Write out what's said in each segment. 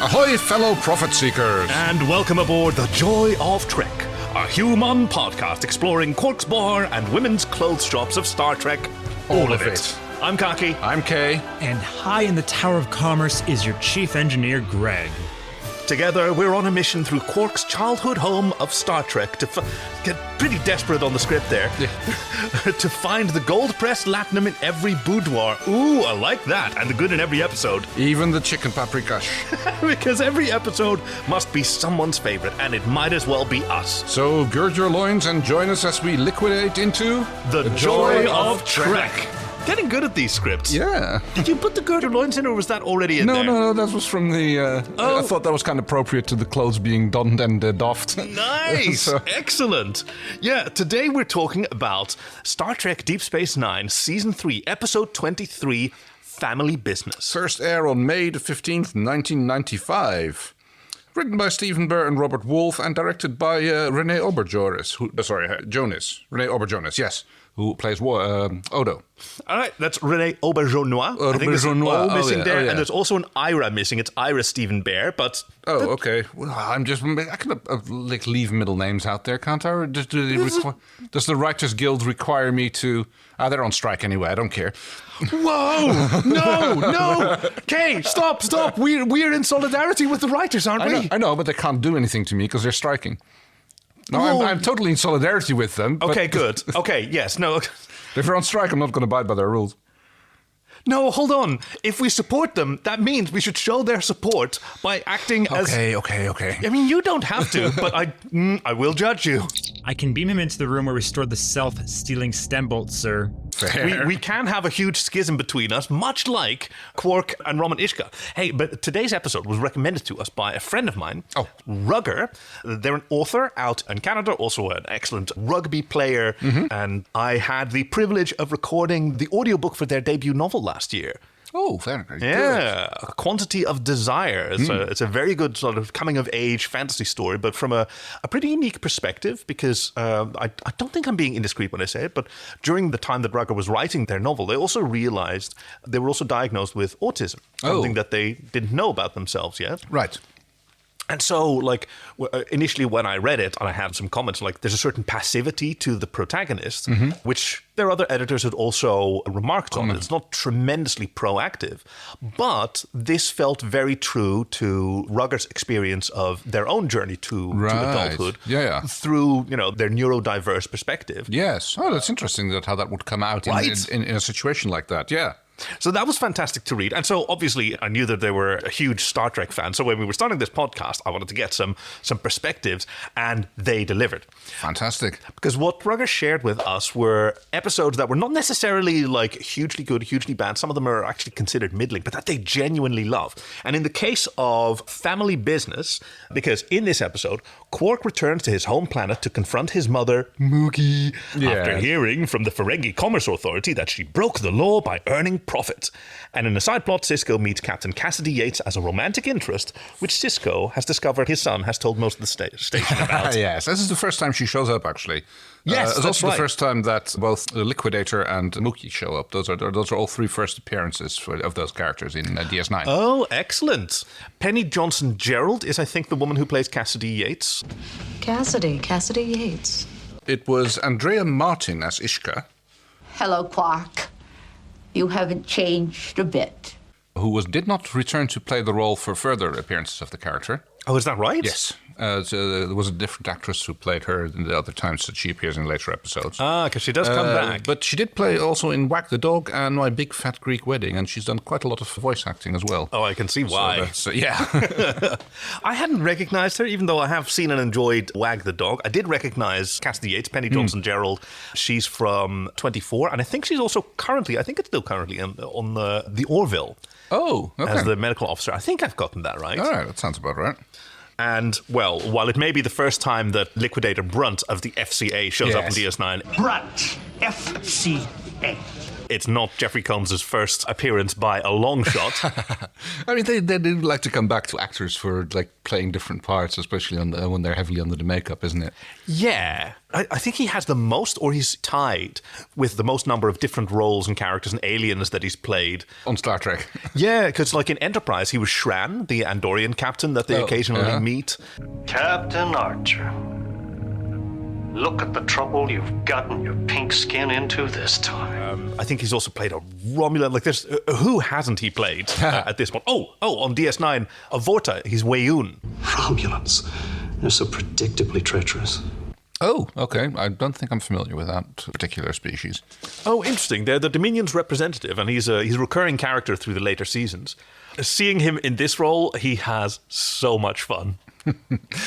Ahoy, fellow prophet seekers! And welcome aboard The Joy of Trek, a human podcast exploring Quark's bar and women's clothes shops of Star Trek. All of it. I'm Kaki. I'm Kay. And high in the Tower of Commerce is your chief engineer, Greg. Together, we're on a mission through Quark's childhood home of Star Trek to get pretty desperate on the script there. To find the gold-pressed latinum in every boudoir. Ooh, I like that. And the good in every episode. Even the chicken paprikash. Because every episode must be someone's favorite, and it might as well be us. So gird your loins and join us as we liquidate into... The Joy of Trek. Getting good at these scripts. Yeah. Did you put the gird your loins in, or was that already in there? No, that was from the... I thought that was kind of appropriate to the clothes being donned and doffed. Nice! So. Excellent! Yeah, today we're talking about Star Trek Deep Space Nine, Season 3, Episode 23, Family Business. First air on May the 15th, 1995. Written by Stephen Behr and Robert Wolfe and directed by René Auberjonois. René Auberjonois, yes. Who plays Odo. All right, that's René Auberjonois. I think there's an O missing there, and there's also an Ira missing. It's Ira Stephen Behr, but... Oh, okay. Well, I can leave middle names out there, can't I? Or does the Writers Guild require me to... they're on strike anyway, I don't care. Whoa! No! Kay, stop! We're in solidarity with the writers, aren't we? I know, but they can't do anything to me because they're striking. No, I'm totally in solidarity with them. Okay, good. Okay, yes, no. If they're on strike, I'm not going to abide by their rules. No, hold on. If we support them, that means we should show their support by acting as... Okay. I mean, you don't have to, but I will judge you. I can beam him into the room where we stored the self-stealing stem bolts, sir. Fair. We can have a huge schism between us, much like Quark and Rom and Ishka. Hey, but today's episode was recommended to us by a friend of mine, Rugger. They're an author out in Canada, also an excellent rugby player, and I had the privilege of recording the audiobook for their debut novel last year. Oh, very good. Yeah, A Quantity of Desire. It's a very good sort of coming-of-age fantasy story, but from a pretty unique perspective, because I don't think I'm being indiscreet when I say it, but during the time that Rugger was writing their novel, they also realized they were also diagnosed with autism, something that they didn't know about themselves yet. Right. And so, initially when I read it, and I had some comments, there's a certain passivity to the protagonist, which their other editors had also remarked on. It's not tremendously proactive, but this felt very true to Rugger's experience of their own journey to adulthood through, their neurodiverse perspective. Yes. Oh, that's interesting how that would come out in a situation like that, yeah. So that was fantastic to read. And so obviously I knew that they were a huge Star Trek fan. So when we were starting this podcast, I wanted to get some perspectives, and they delivered. Fantastic. Because what Rugger shared with us were episodes that were not necessarily hugely good, hugely bad. Some of them are actually considered middling, but that they genuinely love. And in the case of Family Business, because in this episode, Quark returns to his home planet to confront his mother, Moogie, after hearing from the Ferengi Commerce Authority that she broke the law by earning profit. And in a side plot, Sisko meets Captain Cassidy Yates as a romantic interest, which Sisko has discovered his son has told most of the station about. Yes, this is the first time she shows up, actually. Yes, it's also the first time that both the Liquidator and Mookie show up. Those are all three first appearances of those characters in DS9. Oh, excellent. Penny Johnson-Gerald is, I think, the woman who plays Cassidy Yates. Cassidy Yates. It was Andrea Martin as Ishka. Hello, Quark. You haven't changed a bit. Who did not return to play the role for further appearances of the character. Oh, is that right? Yes. So there was a different actress who played her in the other times that she appears in later episodes. Because she does come back. But she did play also in Wag the Dog and My Big Fat Greek Wedding, and she's done quite a lot of voice acting as well. Oh, I can see why. So yeah. I hadn't recognized her, even though I have seen and enjoyed Wag the Dog. I did recognize Cassidy Yates, Penny Johnson-Gerald. She's from 24, and I think she's also currently on the Orville. Oh, okay. As the medical officer. I think I've gotten that right. All right, that sounds about right. And, well, while it may be the first time that Liquidator Brunt of the FCA shows up in DS9... Brunt, FCA. It's not Jeffrey Combs' first appearance by a long shot. I mean, they do like to come back to actors for like playing different parts, especially when they're heavily under the makeup, isn't it? Yeah. I think he has the most, or he's tied with the most number of different roles and characters and aliens that he's played. On Star Trek. Yeah, because like in Enterprise, he was Shran, the Andorian captain that they occasionally meet. Captain Archer, look at the trouble you've gotten your pink skin into this time. I think he's also played a Romulan. Like, there's who hasn't he played at this point? Oh, on DS9, Vorta, he's Weyoun. Romulans, they're so predictably treacherous. Oh, okay. I don't think I'm familiar with that particular species. Oh, interesting. They're the Dominion's representative, and he's a recurring character through the later seasons. Seeing him in this role, he has so much fun.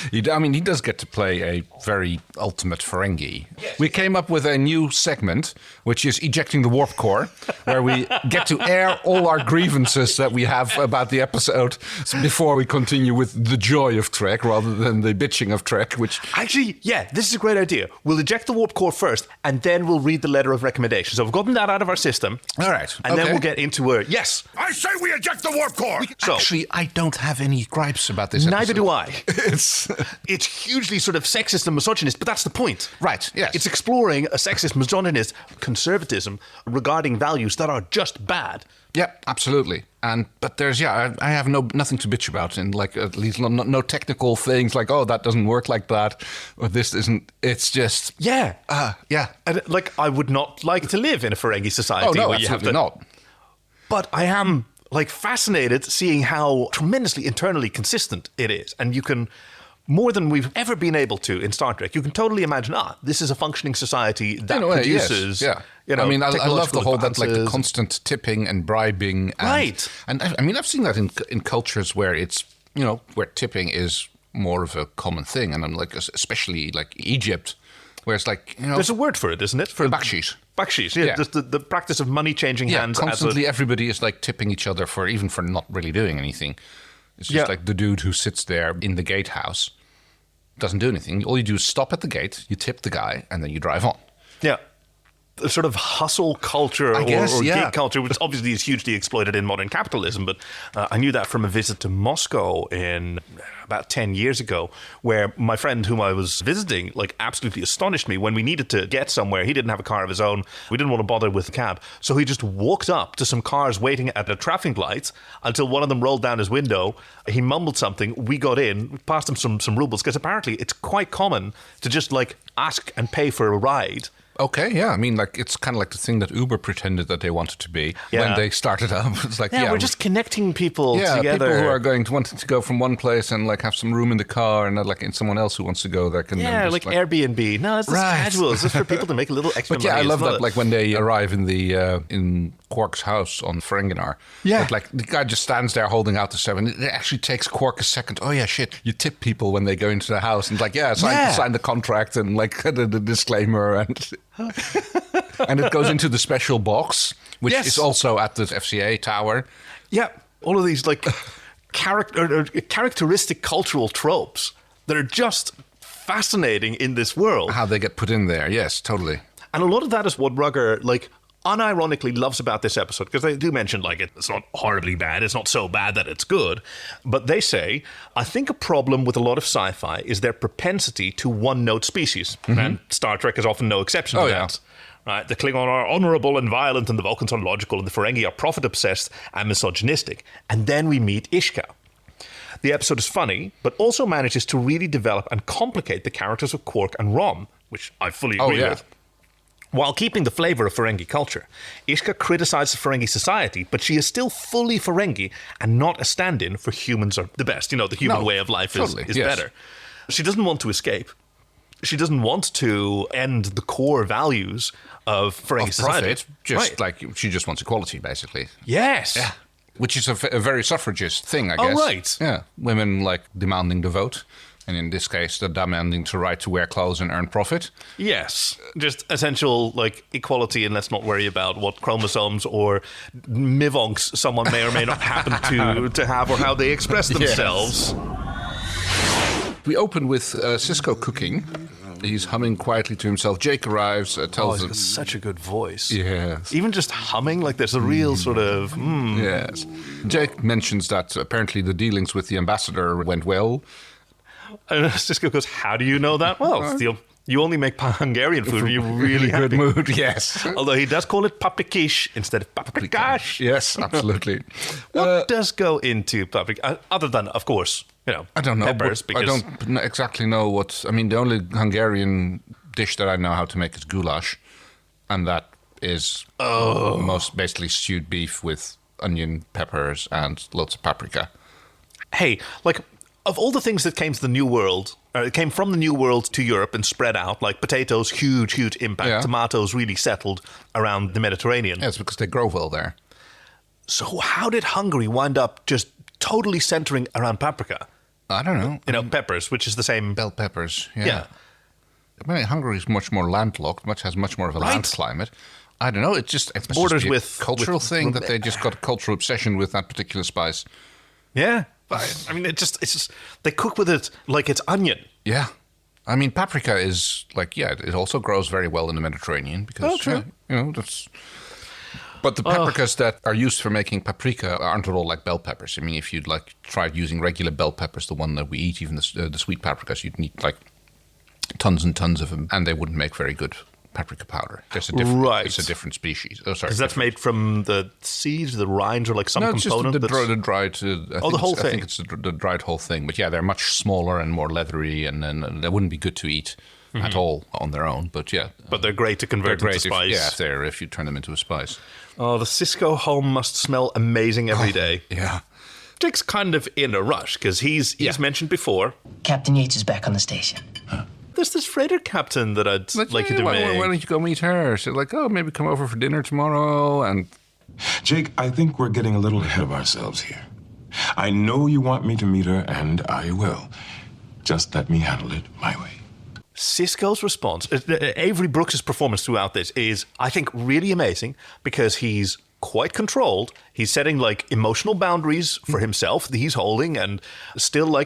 He does get to play a very ultimate Ferengi. We came up with a new segment, which is Ejecting the Warp Core, where we get to air all our grievances that we have about the episode before we continue with the joy of Trek rather than the bitching of Trek, which... Actually, yeah, this is a great idea. We'll eject the Warp Core first, and then we'll read the letter of recommendation. So we've gotten that out of our system. All right. And then we'll get into a... Yes! I say we eject the warp core! Actually, I don't have any gripes about this episode. Neither do I. It's hugely sort of sexist and misogynist, but that's the point. Right, yes. It's exploring a sexist, misogynist conservatism regarding values that are just bad. Yeah, absolutely. But there's, I have nothing to bitch about, and like at least no technical things like, oh, that doesn't work like that, or this isn't. It's just yeah. And, like, I would not like to live in a Ferengi society. Oh no, where you have absolutely not. But I am like fascinated seeing how tremendously internally consistent it is, and you can. More than we've ever been able to in Star Trek, you can totally imagine, this is a functioning society that produces... Yes. Yeah. You know, I mean, I love the whole that like the advances. constant tipping and bribing. And, Right. And I mean, I've seen that in cultures where it's, where tipping is more of a common thing. And I'm like, especially like Egypt, where it's like, There's a word for it, isn't it? For bakshish. Bakshish, yeah. Just the practice of money changing hands. Constantly everybody is like tipping each other even for not really doing anything. It's just like the dude who sits there in the gatehouse doesn't do anything. All you do is stop at the gate, you tip the guy, and then you drive on. Yeah. The sort of hustle culture or gig culture, which obviously is hugely exploited in modern capitalism. But I knew that from a visit to Moscow in about 10 years ago, where my friend whom I was visiting like absolutely astonished me when we needed to get somewhere. He didn't have a car of his own. We didn't want to bother with a cab. So he just walked up to some cars waiting at a traffic light until one of them rolled down his window. He mumbled something. We got in, passed him some rubles, because apparently it's quite common to just like ask and pay for a ride. Okay, yeah. I mean, like it's kind of like the thing that Uber pretended that they wanted to be when they started up. It's like, we're just connecting people together. People who are wanting to go from one place and like have some room in the car, and not like in someone else who wants to go there can. Yeah, like Airbnb. No, it's just casual. It's just for people to make a little extra money. But yeah, I love that. Like when they arrive in the in Quark's house on Ferenginar. Yeah. But, like the guy just stands there holding out the $7. It actually takes Quark a second. Oh yeah, shit. You tip people when they go into the house, and like sign the contract and like the disclaimer and. And it goes into the special box, which is also at the FCA tower. Yeah, all of these like characteristic cultural tropes that are just fascinating in this world. How they get put in there, yes, totally. And a lot of that is what Rugger like unironically loves about this episode, because they do mention like it's not horribly bad, it's not so bad that it's good, but they say, I think a problem with a lot of sci-fi is their propensity to one-note species, and Star Trek is often no exception to that. Right? The Klingon are honourable and violent, and the Vulcans are logical, and the Ferengi are profit-obsessed and misogynistic. And then we meet Ishka. The episode is funny, but also manages to really develop and complicate the characters of Quark and Rom, which I fully agree with. While keeping the flavour of Ferengi culture, Ishka criticises Ferengi society, but she is still fully Ferengi and not a stand-in for humans are the best. The human way of life is better. She doesn't want to escape. She doesn't want to end the core values of Ferengi society. Like she just wants equality, basically. Yes. Yeah. Which is a very suffragist thing, I guess. Oh, right. Yeah. Women like demanding the vote. And in this case, they're demanding the right to wear clothes and earn profit. Yes. Just essential, like, equality, and let's not worry about what chromosomes or mivonks someone may or may not happen to have or how they express themselves. We open with Cisco cooking. He's humming quietly to himself. Jake arrives, tells he's him... got such a good voice. Yes. Even just humming, like there's a real sort of... Yes. Jake mentions that apparently the dealings with the ambassador went well. And Cisco goes, how do you know that? Well, you only make Hungarian food and you're really good happy. mood, yes. Although he does call it paprikash instead of paprikash. Yes, absolutely. What does go into paprika? Other than, of course, I don't know. peppers. I don't exactly know what... I mean, the only Hungarian dish that I know how to make is goulash. And that is most basically stewed beef with onion, peppers, and lots of paprika. Hey, like... Of all the things that came to the New World, it came from the New World to Europe and spread out, like potatoes, huge impact. Yeah. Tomatoes really settled around the Mediterranean. Yes, because they grow well there. So how did Hungary wind up just totally centering around paprika? I don't know. Peppers, which is the same... Bell peppers, Yeah. I mean, Hungary is much more landlocked, has much more of a land climate. I don't know, it borders be a with... cultural with, thing that they just got a cultural obsession with that particular spice. Yeah. I mean, it's just they cook with it like it's onion. Yeah. I mean, paprika is it also grows very well in the Mediterranean because, that's... But the paprikas that are used for making paprika aren't at all like bell peppers. I mean, if you'd tried using regular bell peppers, the one that we eat, even the sweet paprikas, you'd need tons and tons of them, and they wouldn't make very good paprika powder. It's a different species. Oh, sorry. Because that's made from the seeds, the rinds, or some component? No, it's just the dried... the whole thing? I think it's the dried whole thing. But yeah, they're much smaller and more leathery, and they wouldn't be good to eat at all on their own. But yeah. But they're great to convert into spice. If you turn them into a spice. Oh, the Cisco home must smell amazing every day. Yeah. Jake's kind of in a rush, because he's mentioned before. Captain Yates is back on the station. There's this freighter captain that I'd like you to meet. Why don't you go meet her? She's maybe come over for dinner tomorrow. And Jake, I think we're getting a little ahead of ourselves here. I know you want me to meet her, and I will. Just let me handle it my way. Cisco's response, Avery Brooks' performance throughout this is, I think, really amazing because he's quite controlled. He's setting emotional boundaries for himself that he's holding and still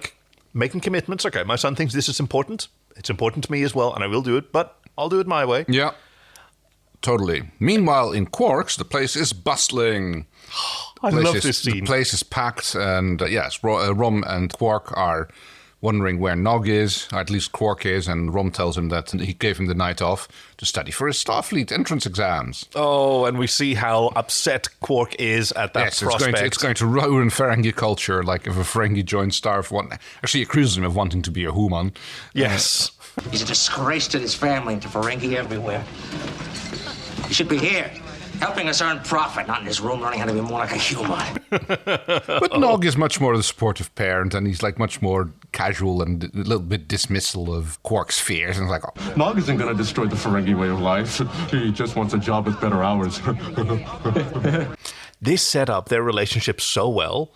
making commitments. Okay, my son thinks this is important. It's important to me as well, and I will do it, but I'll do it my way. Yeah, totally. Meanwhile, in Quarks, the place is bustling. I love this scene. The place is packed, and Rom and Quark are wondering where Nog is, or at least Quark is, and Rom tells him that he gave him the night off to study for his Starfleet entrance exams. Oh, and we see how upset Quark is at that prospect. It's going to ruin Ferengi culture, if a Ferengi joins Starfleet. Actually, accuses him of wanting to be a human. Yes. He's a disgrace to his family and to Ferengi everywhere. He should be here, helping us earn profit, not in his room learning how to be more like a human. But Nog is much more the supportive parent, and he's much more casual and a little bit dismissal of Quark's fears. And Nog isn't going to destroy the Ferengi way of life. He just wants a job with better hours. This set up their relationship so well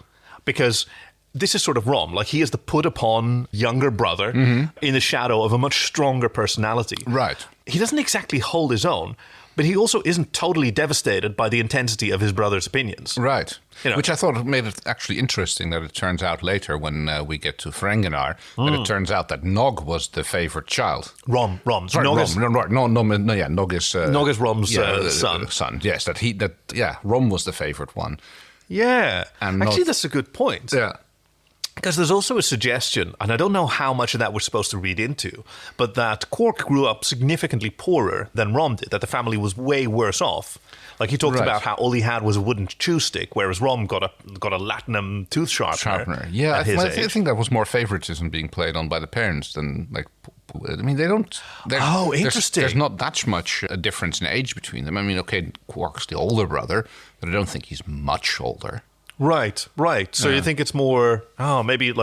because this is sort of Rom. He is the put-upon younger brother in the shadow of a much stronger personality. Right. He doesn't exactly hold his own, but he also isn't totally devastated by the intensity of his brother's opinions. Right. Which I thought made it actually interesting that it turns out later when we get to Ferenginar that it turns out that Nog was the favorite child. Rom. Sorry, Nog is Nog is Rom's son. Son, yes. Rom was the favorite one. Yeah. And actually, that's a good point. Yeah. Because there's also a suggestion, and I don't know how much of that we're supposed to read into, but that Quark grew up significantly poorer than Rom did, that the family was way worse off. He talked about how all he had was a wooden chew stick, whereas Rom got a latinum tooth sharpener. Yeah, I think that was more favoritism being played on by the parents than I mean, they don't... Interesting. There's not that much a difference in age between them. I mean, okay, Quark's the older brother, but I don't think he's much older. Right. So you think it's more, maybe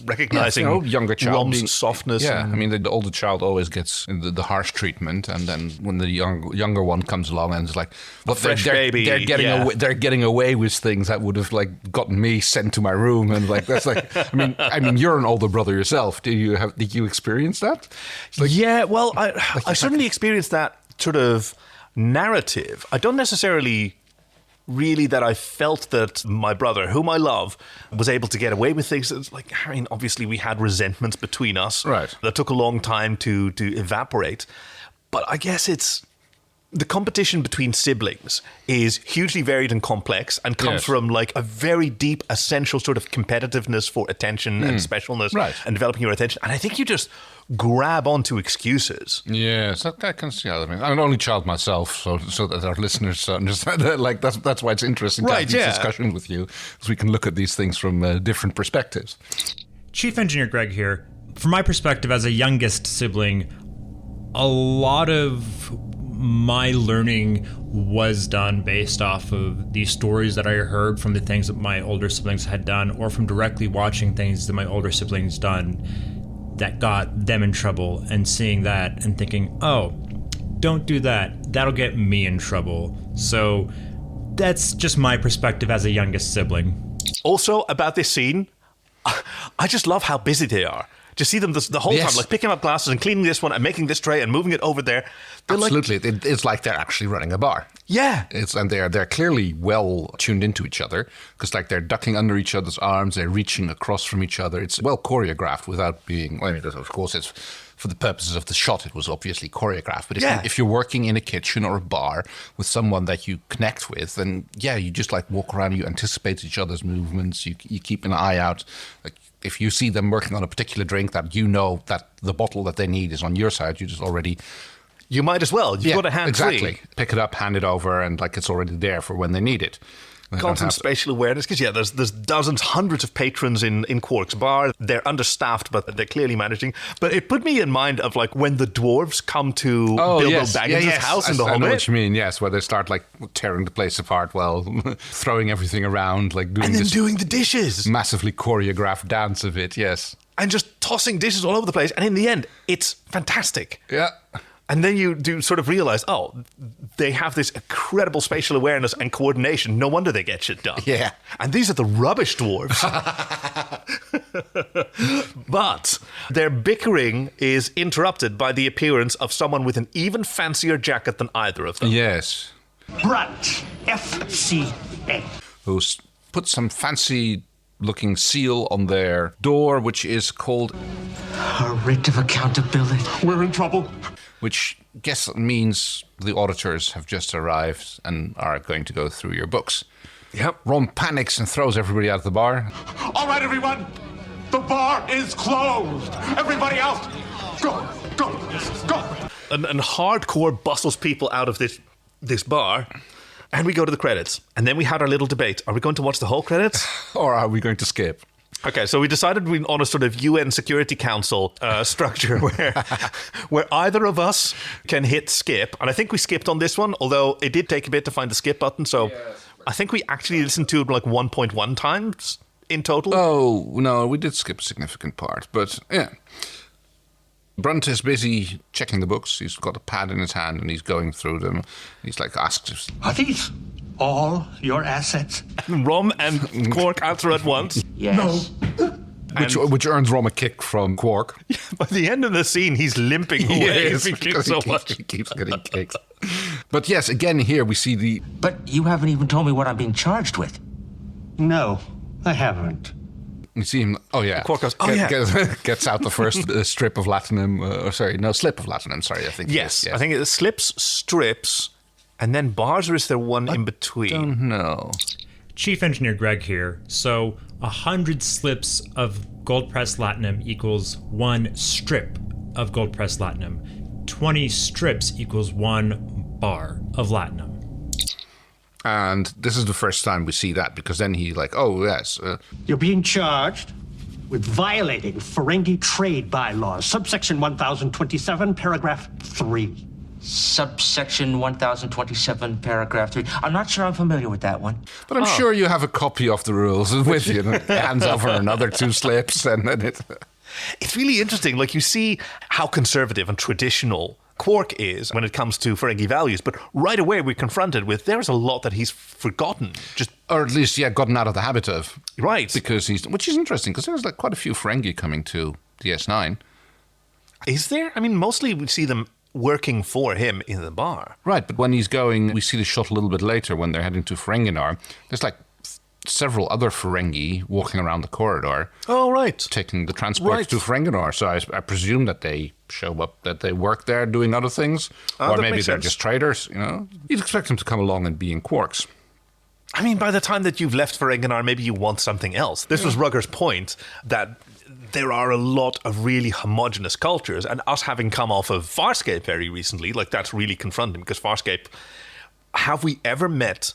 recognizing younger child Rom's softness. Yeah, I mean, the older child always gets the harsh treatment, and then when the younger one comes along and it's baby, they're getting away with things that would have gotten me sent to my room, and that's I mean, you're an older brother yourself. Did you experience that? Yeah, well, I certainly experienced that sort of narrative. I don't necessarily really that I felt that my brother, whom I love, was able to get away with things. It's like, I mean, obviously we had resentments between us. Right. That took a long time to evaporate. But I guess it's... The competition between siblings is hugely varied and complex and comes from like a very deep, essential sort of competitiveness for attention and specialness and developing your attention. And I think you just grab onto excuses. Yes, I can see how that means. I'm an only child myself, so that our listeners understand that. Like that's why it's interesting to have these discussions with you, because we can look at these things from different perspectives. Chief Engineer Greg here. From my perspective as a youngest sibling, a lot of my learning was done based off of these stories that I heard from the things that my older siblings had done, or from directly watching things that my older siblings done that got them in trouble, and seeing that and thinking, oh, don't do that. That'll get me in trouble. So that's just my perspective as a youngest sibling. Also, about this scene, I just love how busy they are. Just see them the whole time, like picking up glasses and cleaning this one and making this tray and moving it over there. They're Absolutely. It's like they're actually running a bar. Yeah. And they're clearly well tuned into each other, because like they're ducking under each other's arms, they're reaching across from each other. It's well choreographed without being, I mean, of course, it's for the purposes of the shot, it was obviously choreographed. But if you're working in a kitchen or a bar with someone that you connect with, then you just like walk around, you anticipate each other's movements, you keep an eye out. Like, if you see them working on a particular drink that you know that the bottle that they need is on your side, you just already... You might as well. You've got a hand free. Pick it up, hand it over, and like it's already there for when they need it. Constant spatial awareness, because there's dozens, hundreds of patrons in Quark's bar. They're understaffed, but they're clearly managing. But it put me in mind of like when the dwarves come to Bilbo Baggins' house in The Hobbit. I know what you mean, yes, where they start like tearing the place apart while throwing everything around, like doing doing the dishes. Massively choreographed dance of it, yes. And just tossing dishes all over the place. And in the end, it's fantastic. Yeah. And then you do sort of realize, oh, they have this incredible spatial awareness and coordination. No wonder they get shit done. Yeah. And these are the rubbish dwarves. But their bickering is interrupted by the appearance of someone with an even fancier jacket than either of them. Yes. Brunt, FCA. Who's put some fancy looking seal on their door, which is called A writ of accountability. We're in trouble. Which guess means the auditors have just arrived and are going to go through your books. Yep. Rom panics and throws everybody out of the bar. All right, everyone. The bar is closed. Everybody else, go. And hardcore bustles people out of this bar. And we go to the credits. And then we had our little debate. Are we going to watch the whole credits? Or are we going to skip? Okay, so we decided on a sort of UN Security Council structure where either of us can hit skip. And I think we skipped on this one, although it did take a bit to find the skip button. So I think we actually listened to it like 1.1 times in total. Oh, no, we did skip a significant part. But yeah. Brunt is busy checking the books. He's got a pad in his hand and he's going through them. He's like asked us, Are these all your assets? Rom and Quark answer at once. Yes. No. Which earns Rom a kick from Quark. By the end of the scene, he's limping away. Yes, because he keeps getting kicked. But yes, again here we see the... But you haven't even told me what I'm being charged with. No, I haven't. You see him, Quark goes, gets out the first strip of latinum, slip of latinum, sorry, I think. Yes, I think it's slips, strips, and then bars, or is there one in between? I don't know. Chief Engineer Greg here. So 100 slips of gold-pressed latinum equals 1 strip of gold-pressed latinum. 20 strips equals 1 bar of latinum. And this is the first time we see that, because then he's like, oh, yes. You're being charged with violating Ferengi trade bylaws, subsection 1027, paragraph 3. Subsection 1027, paragraph 3. I'm not sure I'm familiar with that one. But I'm sure you have a copy of the rules with you. And hands over another 2 slips, and then it... It's really interesting. Like, you see how conservative and traditional Quark is when it comes to Ferengi values, but right away we're confronted with there's a lot that he's forgotten, or at least gotten out of the habit of, right? Because which is interesting, because there's like quite a few Ferengi coming to DS9. Is there? I mean, mostly we see them working for him in the bar. Right, but when he's going, we see the shot a little bit later when they're heading to Ferenginar. There's like several other Ferengi walking around the corridor. Oh, right. Taking the transport to Ferenginar. So I presume that they show up, that they work there doing other things. Or maybe they're just traders, you know. You'd expect them to come along and be in Quarks. I mean, by the time that you've left Ferenginar, maybe you want something else. This was Rugger's point, that there are a lot of really homogenous cultures, and us having come off of Farscape very recently, like that's really confronting, because Farscape, have we ever met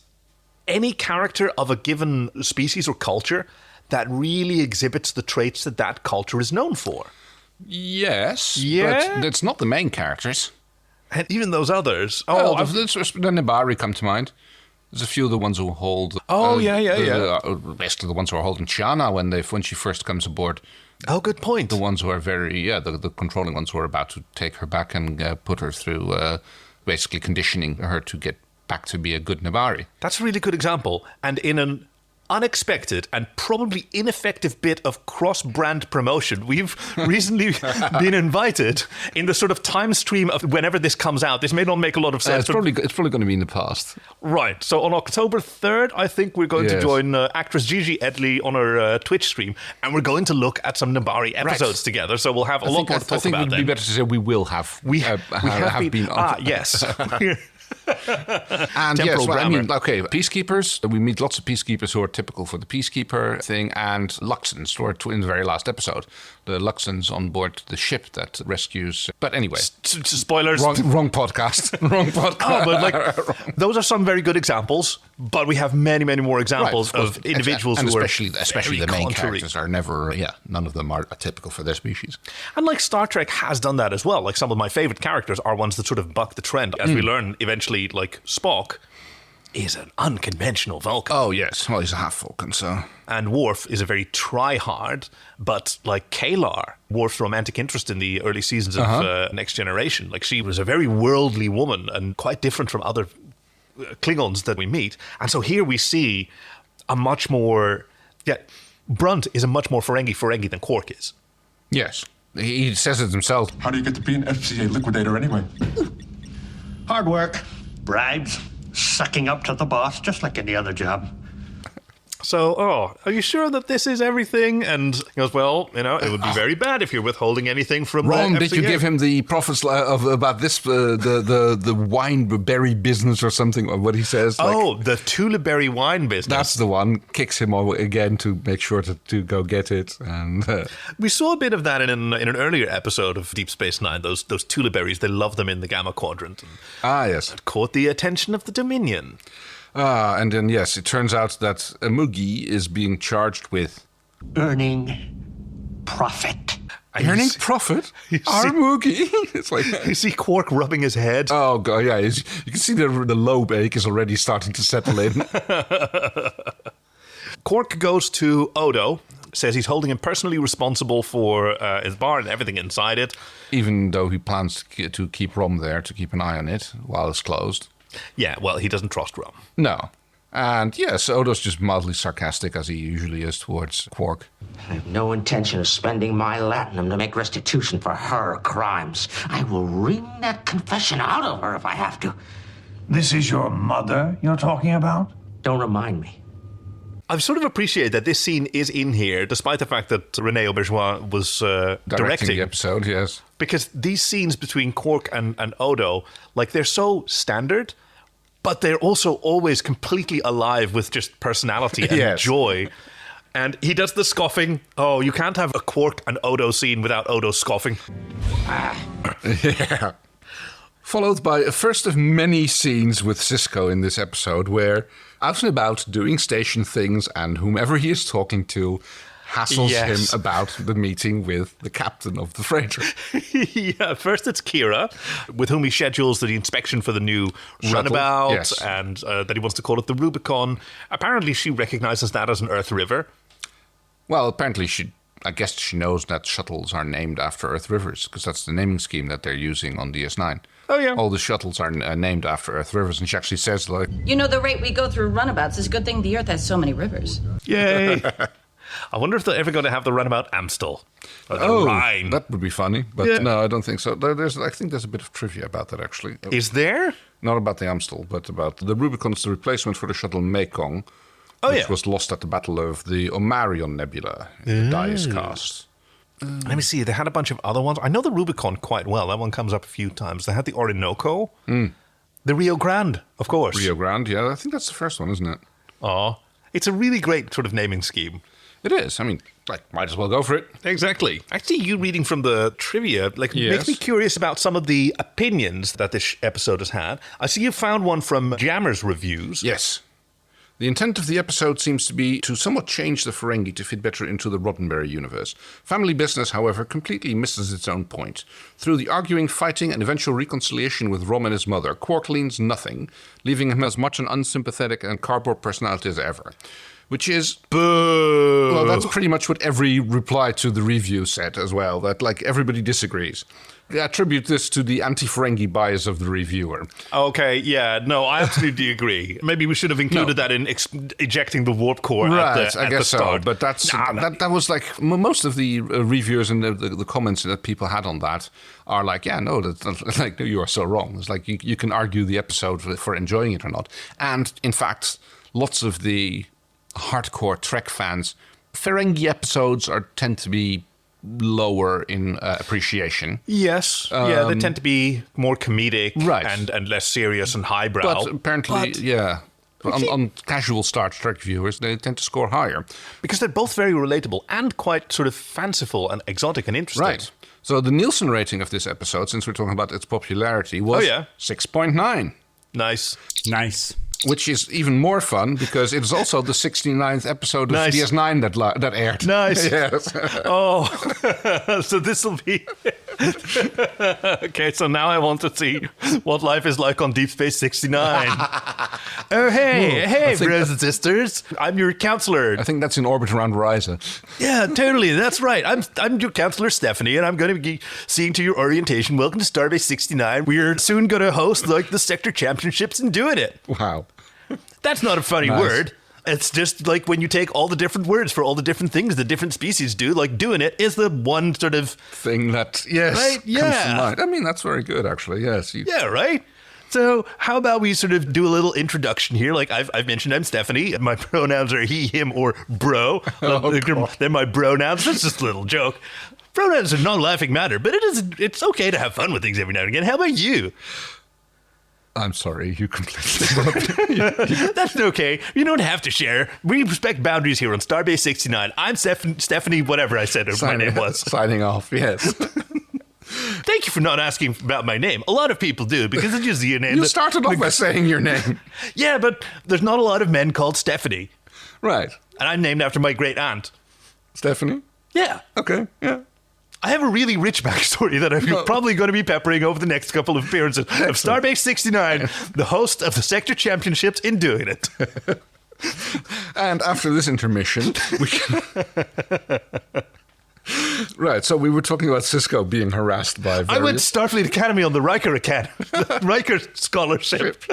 any character of a given species or culture that really exhibits the traits that that culture is known for? Yes, yeah, but it's not the main characters. And even those others. Oh, the Nibari come to mind. There's a few of the ones who hold... basically the ones who are holding Chiana when she first comes aboard. Oh, good point. The ones who are the controlling ones who are about to take her back and put her through, basically conditioning her to get back to be a good Nibari. That's a really good example. And in an unexpected and probably ineffective bit of cross-brand promotion, we've recently been invited in the sort of time stream of whenever this comes out. This may not make a lot of sense. It's probably going to be in the past. Right. So on October 3rd, I think we're going to join actress Gigi Edley on her Twitch stream, and we're going to look at some Nibari episodes together. So we'll have a lot more to talk about. I think it would be better to say we will have. We have been on. Yes. And yes, well, I mean, okay, peacekeepers. We meet lots of peacekeepers who are typical for the peacekeeper thing, and Luxons, who are in the very last episode. The Luxons on board the ship that rescues. But anyway, spoilers. Wrong podcast. Wrong podcast. Oh, but like those are some very good examples. But we have many, many more examples of individuals and who especially are the main characters are never. None of them are typical for their species. And like Star Trek has done that as well. Like some of my favorite characters are ones that sort of buck the trend, as we learn eventually. Like Spock is an unconventional Vulcan. Oh yes, well he's a half Vulcan, so. And Worf is a very try-hard, but like K'Ehleyr, Worf's romantic interest in the early seasons of Next Generation, like she was a very worldly woman and quite different from other Klingons that we meet. And so here we see a much more, Brunt is a much more Ferengi than Quark is. Yes, he says it himself. How do you get to be an FCA liquidator anyway? Hard work, bribes, sucking up to the boss, just like any other job. So, are you sure that this is everything? And he goes, well, it would be very bad if you're withholding anything from Ron, did you give him the profits about this, the wine berry business or something, or what he says? The Tuliberry wine business. That's the one. Kicks him over again to make sure to go get it. And we saw a bit of that in an earlier episode of Deep Space Nine, those Tuliberries, they love them in the Gamma Quadrant. Yes. It caught the attention of the Dominion. And then, yes, it turns out that Mugi is being charged with... Earning profit. Earning profit? Our Mugi? It's like... You see Quark rubbing his head? Oh, God, yeah. You can see the lobe ache is already starting to settle in. Quark goes to Odo, says he's holding him personally responsible for his bar and everything inside it. Even though he plans to keep Rom there, to keep an eye on it while it's closed. Yeah, well, he doesn't trust Rom. No. And yes, Odo's just mildly sarcastic, as he usually is towards Quark. I have no intention of spending my latinum to make restitution for her crimes. I will wring that confession out of her if I have to. This is your mother you're talking about? Don't remind me. I sort of appreciate that this scene is in here, despite the fact that René Auberjonois was directing the episode, yes. Because these scenes between Quark and Odo, like, they're so standard, but they're also always completely alive with just personality and joy. And he does the scoffing. Oh, you can't have a Quark and Odo scene without Odo scoffing. Yeah. Followed by a first of many scenes with Sisko in this episode, where out and about doing station things, and whomever he is talking to hassles him about the meeting with the captain of the freighter. Yeah, first it's Kira, with whom he schedules the inspection for the new runabout, and that he wants to call it the Rubicon. Apparently she recognizes that as an Earth river. Well, apparently I guess she knows that shuttles are named after Earth rivers, because that's the naming scheme that they're using on DS9. Oh, yeah. All the shuttles are named after Earth rivers, and she actually says, like... You know, the rate we go through runabouts is a good thing the Earth has so many rivers. Yay! I wonder if they're ever going to have the runabout Amstel. Or the Rhine. That would be funny. But no, I don't think so. I think there's a bit of trivia about that, actually. Is there? Not about the Amstel, but about the Rubicon's the replacement for the shuttle Mekong, which was lost at the Battle of the Omarion Nebula in the Dice cast. Let me see. They had a bunch of other ones. I know the Rubicon quite well. That one comes up a few times. They had the Orinoco. The Rio Grande, of course. Rio Grande, yeah. I think that's the first one, isn't it? Oh, it's a really great sort of naming scheme. It is. I mean, might as well go for it. Exactly. Actually, you reading from the trivia, makes me curious about some of the opinions that this episode has had. I see you found one from Jammer's reviews. Yes. The intent of the episode seems to be to somewhat change the Ferengi to fit better into the Roddenberry universe. Family Business, however, completely misses its own point. Through the arguing, fighting, and eventual reconciliation with Rom and his mother, Quark leans nothing, leaving him as much an unsympathetic and cardboard personality as ever. Which is... Boo! Well, that's pretty much what every reply to the review said as well, that, everybody disagrees. I attribute this to the anti-Ferengi bias of the reviewer. Okay, yeah, no, I absolutely agree. Maybe we should have included that in ejecting the warp core at the start. But that was most of the reviewers and the comments that people had on that are no, you are so wrong. It's you can argue the episode for enjoying it or not. And, in fact, lots of the hardcore Trek fans, Ferengi episodes tend to be lower in appreciation. Yes. They tend to be more comedic and less serious and highbrow. But apparently, on casual Star Trek viewers, they tend to score higher. Because they're both very relatable and quite sort of fanciful and exotic and interesting. Right. So the Nielsen rating of this episode, since we're talking about its popularity, was 6.9. Nice. Which is even more fun because it is also the 69th episode of DS9 that aired. Nice. Yes. Oh, so this will be... Okay, so now I want to see what life is like on Deep Space 69. Oh, hey, brothers and sisters. I'm your counselor. I think that's in orbit around Ryza. Yeah, totally. That's right. I'm your counselor, Stephanie, and I'm going to be seeing to your orientation. Welcome to Starbase 69. We're soon going to host the Sector Championships and doing it. Wow. That's not a funny word. It's just when you take all the different words for all the different things the different species do, doing it is the one sort of thing that, comes to mind. I mean, that's very good, actually. Yes. Yeah, right? So how about we sort of do a little introduction here? I've mentioned I'm Stephanie, and my pronouns are he, him, or bro. They're my pronouns. That's just a little joke. Pronouns are not a laughing matter, but it's okay to have fun with things every now and again. How about you? I'm sorry, you completely... That's okay. You don't have to share. We respect boundaries here on Starbase 69. I'm Stephanie, whatever I said my name was. Signing off, yes. Thank you for not asking about my name. A lot of people do, because it's just your name. You started off by saying your name. Yeah, but there's not a lot of men called Stephanie. Right. And I'm named after my great aunt. Stephanie? Yeah. Okay, yeah. I have a really rich backstory that I'm probably going to be peppering over the next couple of appearances of Starbase 69, the host of the Sector Championships in doing it. And after this intermission, we can... Right, so we were talking about Cisco being harassed by various... I went Starfleet Academy on the Riker Riker Scholarship.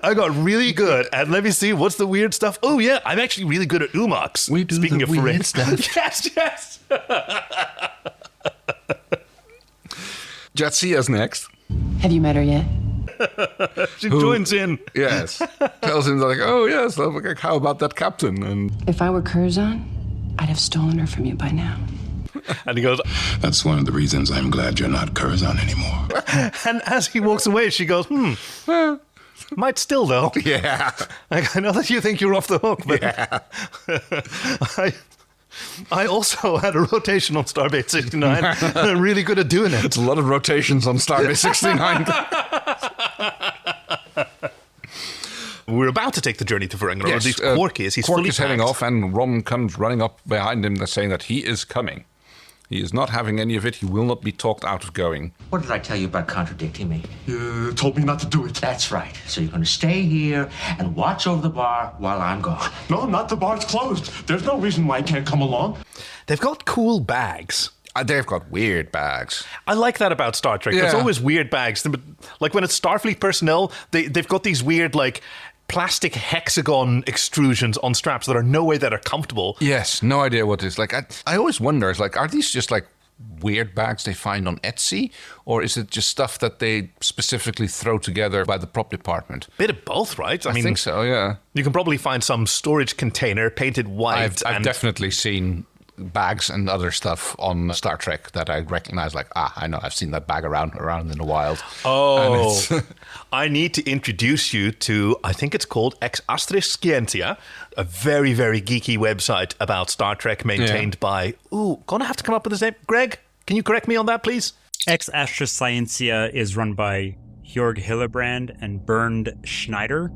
I got really good at, let me see, what's the weird stuff? Oh, yeah, I'm actually really good at UMOX. We do Speaking the of weird stuff. Yes. Jatsia's next. Have you met her yet? She joins in. Yes. Tells him, oh, yes, how about that captain? And if I were Curzon, I'd have stolen her from you by now. And he goes, that's one of the reasons I'm glad you're not Curzon anymore. And as he walks away, she goes, might still, though. Yeah. I know that you think you're off the hook, but yeah. I also had a rotation on Starbase 69, and I'm really good at doing it. It's a lot of rotations on Starbase 69. We're about to take the journey to Ferengi, or at least Quark is. Quark is heading off, and Rom comes running up behind him, saying that he is coming. He is not having any of it. He will not be talked out of going. What did I tell you about contradicting me? You told me not to do it. That's right. So you're going to stay here and watch over the bar while I'm gone. No, not the bar's closed. There's no reason why I can't come along. They've got cool bags. They've got weird bags. I like that about Star Trek. Yeah. There's always weird bags. Like when it's Starfleet personnel, they've got these weird, plastic hexagon extrusions on straps that are no way that are comfortable. Yes, no idea what it is. Like, I always wonder, it's like, are these just like weird bags they find on Etsy, or is it just stuff that they specifically throw together by the prop department? Bit of both, right? I mean, think so, yeah. You can probably find some storage container painted white. I've definitely seen bags and other stuff on Star Trek that I recognize, like, I know, I've seen that bag around in the wild. Oh, I need to introduce you to, I think it's called Ex Astris Scientia, a very, very geeky website about Star Trek maintained by, gonna have to come up with his name. Greg, can you correct me on that, please? Ex Astris Scientia is run by Jörg Hillebrand and Bernd Schneider.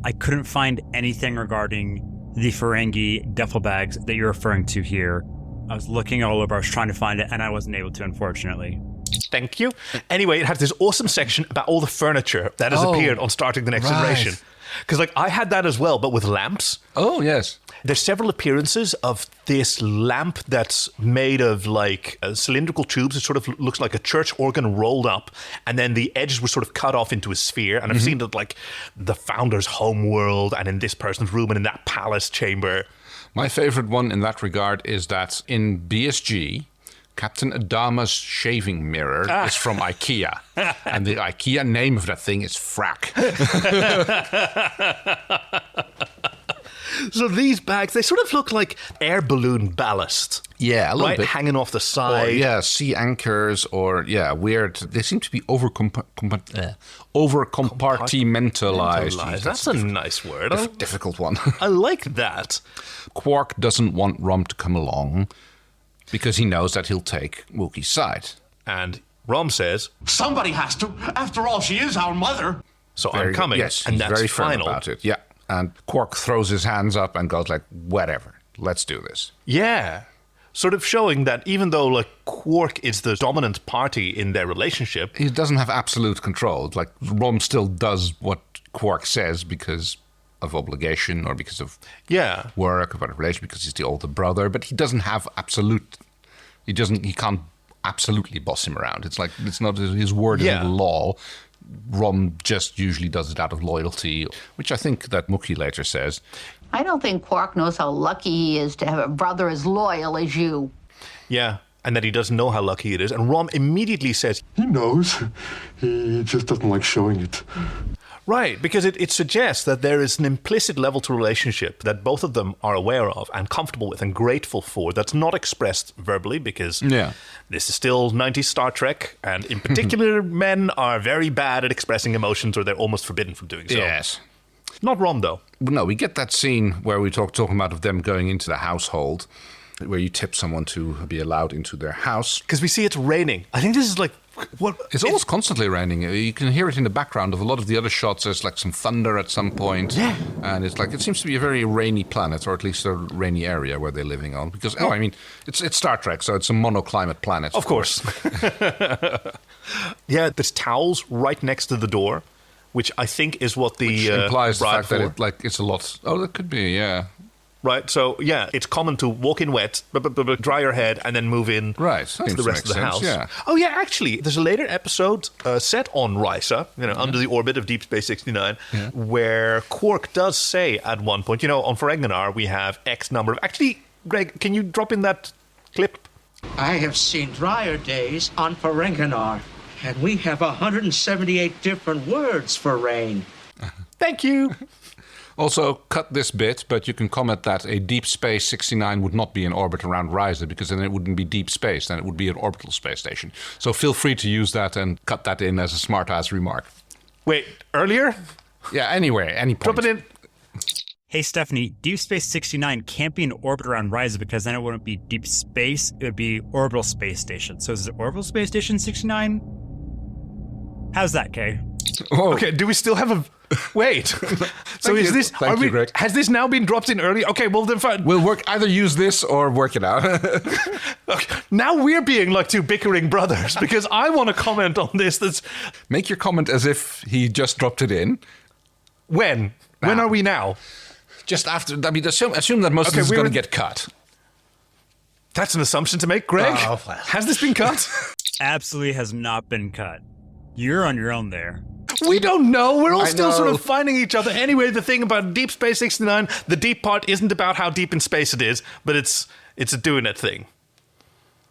I couldn't find anything regarding the Ferengi duffel bags that you're referring to here. I was looking all over, I was trying to find it, and I wasn't able to, unfortunately. Thank you. Anyway, it has this awesome section about all the furniture that has appeared on Star Trek The Next Generation. Because, like, I had that as well, but with lamps. Oh, yes. There's several appearances of this lamp that's made of, like, cylindrical tubes. It sort of looks like a church organ rolled up, and then the edges were sort of cut off into a sphere. And I've seen it, like, the founder's homeworld, and in this person's room, and in that palace chamber. My favorite one in that regard is that in BSG, Captain Adama's shaving mirror is from IKEA. And the IKEA name of that thing is Frack. So these bags, they sort of look like air balloon ballast. Yeah, a little bit. Hanging off the side. Or, sea anchors, or, weird. They seem to be over-compartmentalized. That's a nice word. Difficult one. I like that. Quark doesn't want Rom to come along because he knows that he'll take Wookie's side. And Rom says, somebody has to. After all, she is our mother. So I'm coming. Yes, and he's that's very firm final. about it. Yeah. And Quark throws his hands up and goes like, whatever, let's do this. Yeah. Sort of showing that even though, like, Quark is the dominant party in their relationship, he doesn't have absolute control. Like, Rom still does what Quark says because of obligation or because of work, about a relation, because he's the older brother, but he doesn't have absolute, he can't absolutely boss him around. It's like, it's not his word isn't law. Rom just usually does it out of loyalty, which I think that Mookie later says. I don't think Quark knows how lucky he is to have a brother as loyal as you. Yeah, and that he doesn't know how lucky it is. And Rom immediately says, he knows. He just doesn't like showing it. Right, because it suggests that there is an implicit level to relationship that both of them are aware of and comfortable with and grateful for, that's not expressed verbally, because this is still 90s Star Trek, and in particular, men are very bad at expressing emotions, or they're almost forbidden from doing so. Yes. Not Rom, though. No, we get that scene where we talking about of them going into the household, where you tip someone to be allowed into their house. Because we see it's raining. I think this is like... It's almost constantly raining. You can hear it in the background of a lot of the other shots. There's like some thunder at some point. Yeah. And it's like, it seems to be a very rainy planet, or at least a rainy area where they're living on. Because, it's Star Trek, so it's a monoclimate planet. Of course. Yeah, there's towels right next to the door, which I think is what which implies the fact that it's a lot. Oh, that could be, yeah. Right, so it's common to walk in wet, dry your head, and then move in to the rest of the house. Yeah. Oh yeah, actually, there's a later episode set on Risa, under the orbit of Deep Space 69, where Quark does say at one point, on Ferenginar we have X number of... Actually, Greg, can you drop in that clip? I have seen drier days on Ferenginar, and we have 178 different words for rain. Thank you. Also, cut this bit, but you can comment that a Deep Space 69 would not be in orbit around Risa, because then it wouldn't be deep space, then it would be an orbital space station. So feel free to use that and cut that in as a smart-ass remark. Wait, earlier? Yeah, anywhere, any point. Drop it in. Hey, Stephanie, Deep Space 69 can't be in orbit around Risa because then it wouldn't be deep space, it would be orbital space station. So is it orbital space station 69? How's that, Kay? Oh. Okay, do we still have a... Wait. So is this... Thank you, Greg. Has this now been dropped in early? Okay, well then fine. We'll either use this or work it out. Okay, now we're being like two bickering brothers, because I want to comment on this. Make your comment as if he just dropped it in. When? Now. When are we now? Just after... I mean, assume that most of this is going to get cut. That's an assumption to make, Greg. Oh, well. Has this been cut? Absolutely has not been cut. You're on your own there. We don't know. We're all I still sort know. of finding each other. Anyway, the thing about Deep Space 69, the deep part isn't about how deep in space it is, but it's a doing it thing.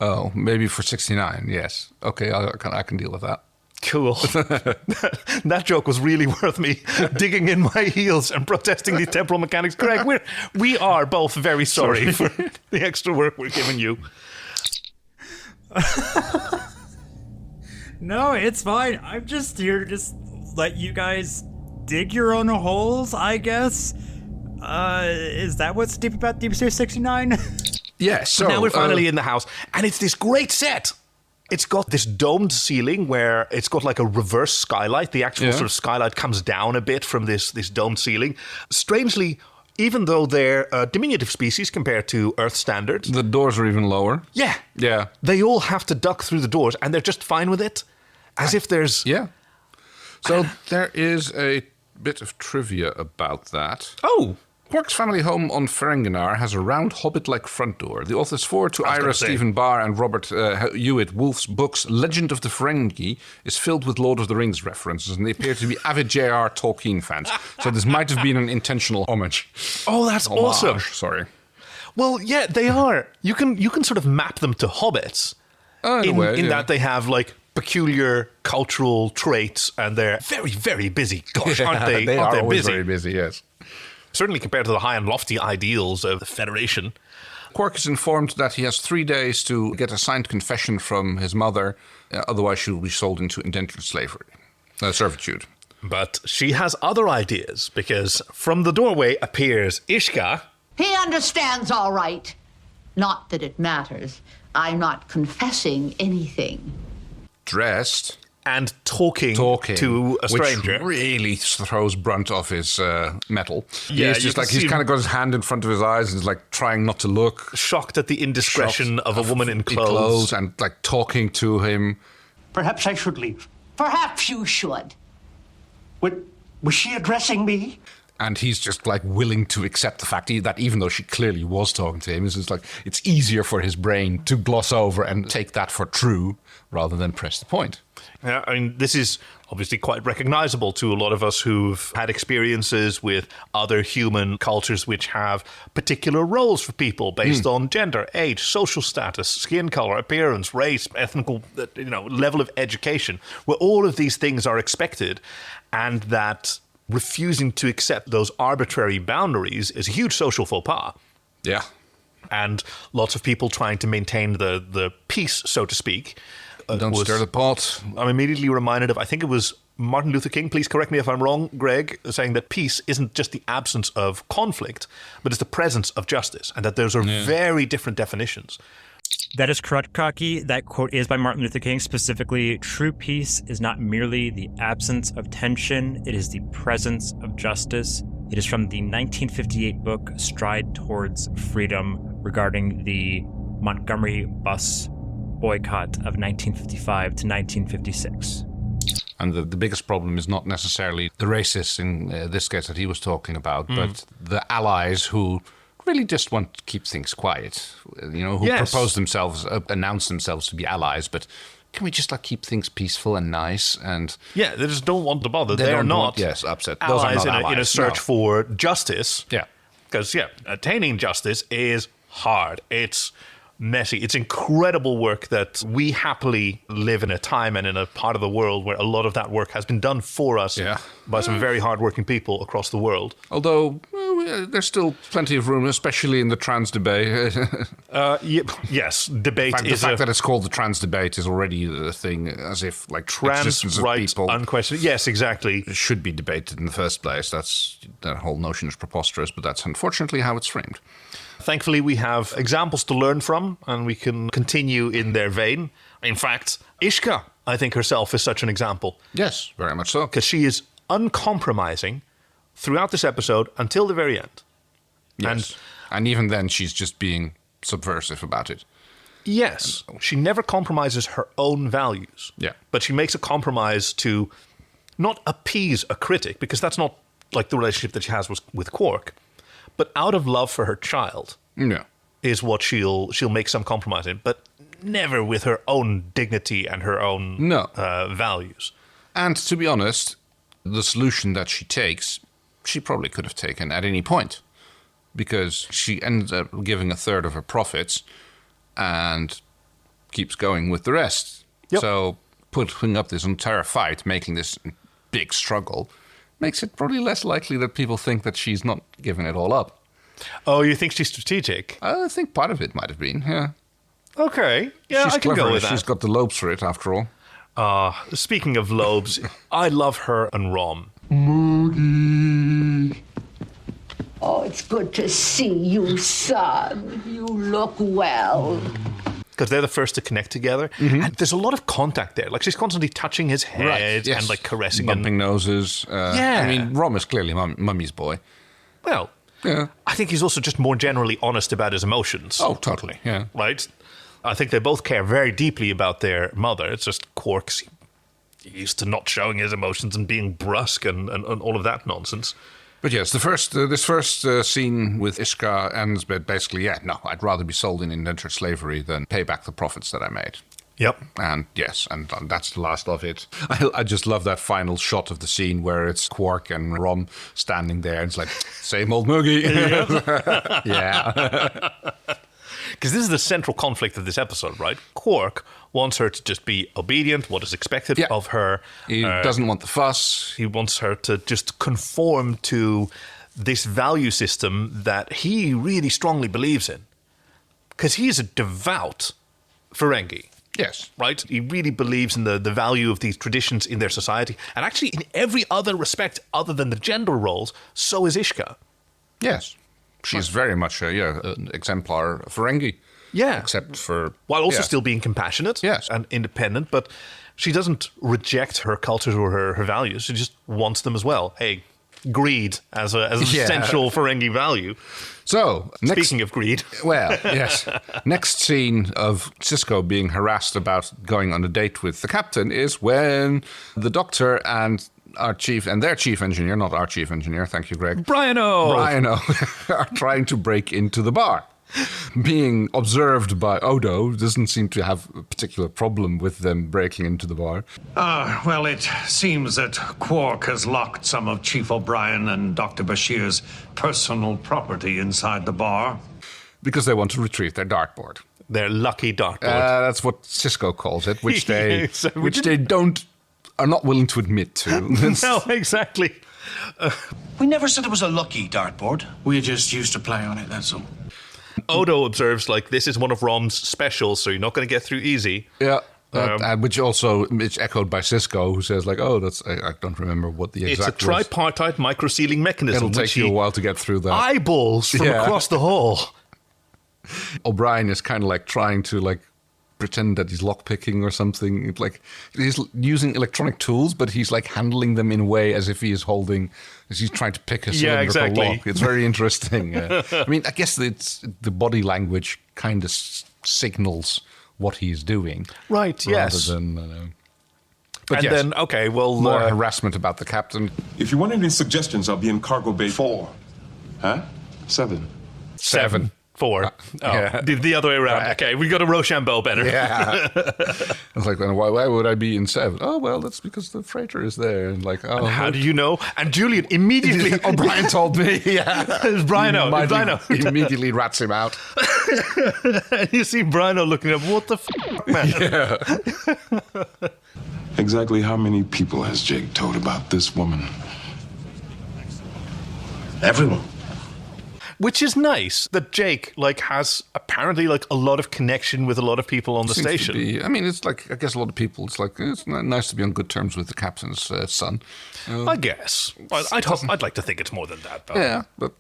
Oh, maybe for 69, yes. Okay, I can deal with that. Cool. That joke was really worth me digging in my heels and protesting the temporal mechanics. Greg, we are both very sorry for the extra work we're giving you. No, it's fine. I'm just here to just let you guys dig your own holes, I guess. Is that what's deep about Deep Space 69? Yes. So now we're finally in the house, and it's this great set. It's got this domed ceiling where it's got like a reverse skylight. The actual sort of skylight comes down a bit from this domed ceiling. Strangely, even though they're a diminutive species compared to Earth standards, the doors are even lower. Yeah. Yeah. They all have to duck through the doors, and they're just fine with it. As if there's... Yeah. So there is a bit of trivia about that. Oh! Quark's family home on Ferenginar has a round hobbit-like front door. The authors forward to Ira Stephen Behr and Robert Hewitt Wolfe's books Legend of the Ferengi is filled with Lord of the Rings references, and they appear to be avid J.R. Tolkien fans. So this might have been an intentional homage. Oh, that's awesome. Sorry. Well, yeah, they are. You can sort of map them to hobbits in that they have like peculiar cultural traits, and they're very, very busy. Gosh, aren't they? They aren't are they always busy? very busy, yes. Certainly compared to the high and lofty ideals of the Federation. Quark is informed that he has 3 days to get a signed confession from his mother, otherwise she will be sold into indentured slavery, servitude. But she has other ideas, because from the doorway appears Ishka. He understands all right. Not that it matters. I'm not confessing anything. Dressed. And talking to a stranger. Which really throws brunt off his metal. Yeah, he's just like, he's kind of got his hand in front of his eyes and is like trying not to look. Shocked at the indiscretion of a woman in clothes. And like talking to him. Perhaps I should leave. Perhaps you should. Was she addressing me? And he's just like willing to accept the fact that even though she clearly was talking to him, it's just like it's easier for his brain to gloss over and take that for true rather than press the point. Yeah, I mean, this is obviously quite recognizable to a lot of us who've had experiences with other human cultures which have particular roles for people based on gender, age, social status, skin color, appearance, race, ethnical, level of education, where all of these things are expected, and that refusing to accept those arbitrary boundaries is a huge social faux pas. Yeah. And lots of people trying to maintain the peace, so to speak. Don't stir the pot. I'm immediately reminded of, I think it was Martin Luther King, please correct me if I'm wrong, Greg, saying that peace isn't just the absence of conflict, but it's the presence of justice, and that those are very different definitions. That is correct, Kaki. That quote is by Martin Luther King. Specifically, true peace is not merely the absence of tension, it is the presence of justice. It is from the 1958 book Stride Towards Freedom, regarding the Montgomery bus boycott of 1955 to 1956. And the biggest problem is not necessarily the racists in this case that he was talking about, but the allies who really just want to keep things quiet, who propose themselves, announce themselves to be allies, but can we just keep things peaceful and nice? And yeah, they just don't want to bother. They're not upset. Allies, Those are not allies in a search for justice. Yeah. Because, attaining justice is hard. It's messy. It's incredible work that we happily live in a time and in a part of the world where a lot of that work has been done for us by some very hardworking people across the world. Although there's still plenty of room, especially in the trans debate. Yes, debate the fact that it's called the trans debate is already a thing, as if trans rights unquestioned. Yes, exactly. It should be debated in the first place. That whole notion is preposterous, but that's unfortunately how it's framed. Thankfully, we have examples to learn from, and we can continue in their vein. In fact, Ishka, I think herself, is such an example. Yes, very much so. Because she is uncompromising throughout this episode until the very end. Yes. And even then, she's just being subversive about it. Yes. She never compromises her own values. Yeah. But she makes a compromise to not appease a critic, because that's not like the relationship that she has with Quark. But out of love for her child is what she'll make some compromise in, but never with her own dignity and her own values. And to be honest, the solution that she takes, she probably could have taken at any point, because she ends up giving a third of her profits and keeps going with the rest. Yep. So putting up this entire fight, making this big struggle, makes it probably less likely that people think that she's not giving it all up. Oh, you think she's strategic? I think part of it might have been, yeah. Okay. Yeah, she's I can clever. go with that. She's got the lobes for it, after all. Speaking of lobes, I love her and Rom. Moogie. Oh, it's good to see you, son. You look well. Because they're the first to connect together. And there's a lot of contact there. Like, she's constantly touching his head yes. and, like, caressing Bumping him. noses. Yeah. I mean, Rom is clearly Mummy's boy. Well, yeah. I think he's also just more generally honest about his emotions. Oh, totally, yeah. Right? I think they both care very deeply about their mother. It's just Quark's used to not showing his emotions and being brusque and all of that nonsense. But yes, this first scene with Ishka ends with basically, I'd rather be sold in indentured slavery than pay back the profits that I made. Yep. And yes, and that's the last of it. I just love that final shot of the scene where it's Quark and Rom standing there. And it's like, same old Moogie. Yeah. Because this is the central conflict of this episode, right? Quark wants her to just be obedient, what is expected of her. He doesn't want the fuss. He wants her to just conform to this value system that he really strongly believes in. Because he is a devout Ferengi. Yes. Right? He really believes in the value of these traditions in their society. And actually, in every other respect other than the gender roles, so is Ishka. Yes. She's very much an exemplar Ferengi. Yeah. Except for... While also still being compassionate and independent, but she doesn't reject her cultures or her values. She just wants them as well. Hey, greed as an essential Ferengi value. So, speaking of greed. Well, yes. Next scene of Cisco being harassed about going on a date with the captain is when the Doctor and their chief engineer, not our chief engineer, thank you, Greg. Brian-O are trying to break into the bar. Being observed by Odo doesn't seem to have a particular problem with them breaking into the bar. Well, it seems that Quark has locked some of Chief O'Brien and Dr. Bashir's personal property inside the bar. Because they want to retrieve their dartboard. Their lucky dartboard. That's what Cisco calls it, which they are not willing to admit to. No, exactly. We never said it was a lucky dartboard. We just used to play on it, that's all. Odo observes, like, this is one of Rom's specials, so you're not going to get through easy. Yeah. Which also is echoed by Cisco, who says, like, I don't remember what the exact It's a tripartite microsealing mechanism. It'll take you a while to get through that. Eyeballs from across the hall. O'Brien is kind of like trying to, like, pretend that he's lockpicking or something. Like, he's using electronic tools, but he's like handling them in a way as if he's trying to pick a cylindrical lock. It's very interesting. I mean, I guess it's the body language kind of signals what he's doing. Right, yes. Rather than... But then, okay, well... More harassment about the captain. If you want any suggestions, I'll be in cargo bay 4. Huh? 7. 4. The other way around. Okay, we got to Rochambeau better. Yeah. I was like, then why would I be in 7? Oh, well, that's because the freighter is there. And like, and how do you know? And Julian immediately... O'Brien told me. Yeah. It's Brian-O. He immediately rats him out. And you see Brian-O looking up, what the man? Yeah. Exactly how many people has Jake told about this woman? Everyone. Which is nice that Jake has apparently a lot of connection with a lot of people on the station. I mean, it's like, I guess a lot of people, it's nice to be on good terms with the captain's son. I guess. I'd like to think it's more than that, though. Yeah, but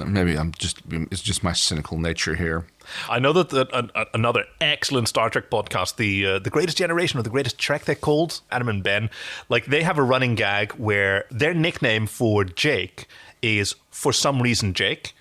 maybe it's just my cynical nature here. I know that another excellent Star Trek podcast, the Greatest Generation or the Greatest Trek, they're called, Adam and Ben, they have a running gag where their nickname for Jake is for some reason Jake.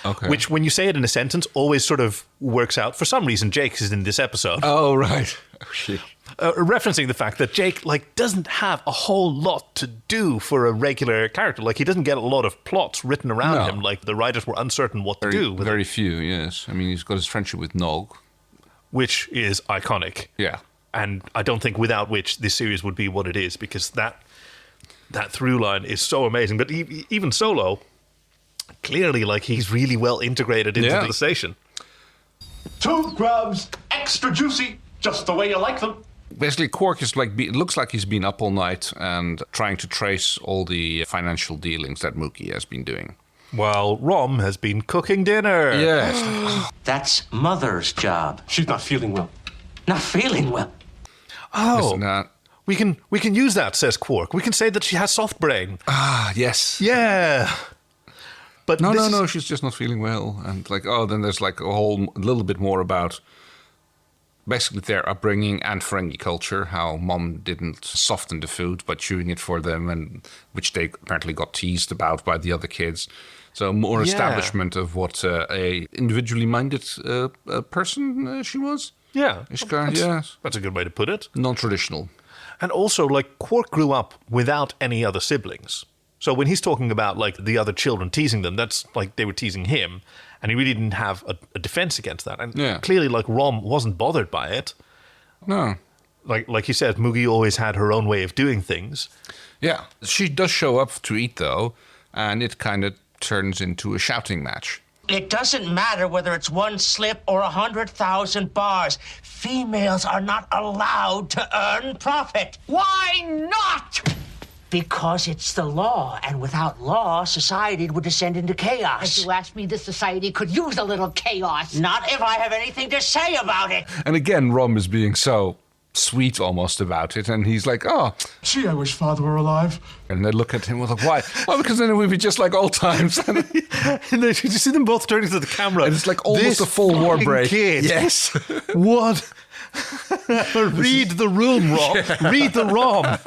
Okay. Which, when you say it in a sentence, always sort of works out. For some reason, Jake is in this episode. Oh, right. Oh, shit. Referencing the fact that Jake doesn't have a whole lot to do for a regular character. He doesn't get a lot of plots written around him. The writers were uncertain what to do with very few, yes. I mean, he's got his friendship with Nog, which is iconic. Yeah. And I don't think without which this series would be what it is, because that That through line is so amazing. But even Solo, clearly, like, he's really well integrated into the station. 2 grubs, extra juicy, just the way you like them. Basically, Quark is like, it looks like he's been up all night and trying to trace all the financial dealings that Mookie has been doing. While Rom has been cooking dinner. Yes. That's Mother's job. She's not feeling well. Not feeling well. Oh, we can use that, says Quark. We can say that she has soft brain. Ah, yes. Yeah. But no, she's just not feeling well. And like, then there's like a little bit more about basically their upbringing and Ferengi culture, how Mom didn't soften the food by chewing it for them, and which they apparently got teased about by the other kids. So more establishment of what a individually minded person she was. Yeah. Ishka, That's a good way to put it. Non-traditional. And also, like, Quark grew up without any other siblings. So when he's talking about, like, the other children teasing them, that's like they were teasing him. And he really didn't have a defense against that. And clearly, like, Rom wasn't bothered by it. No. Like you said, Moogie always had her own way of doing things. Yeah. She does show up to eat, though, and it kind of turns into a shouting match. It doesn't matter whether it's 1 slip or 100,000 bars. Females are not allowed to earn profit. Why not? Because it's the law, and without law, society would descend into chaos. As you asked me, this society could use a little chaos. Not if I have anything to say about it. And again, Rom is being so sweet almost about it, and he's like, Gee, I wish Father were alive. And they look at him with like, why? Because then it would be just like old times. And then you see them both turning to the camera. And it's like almost a full war break. Kid. Yes. What? Read the room, Rom. Yeah. Read the Rom.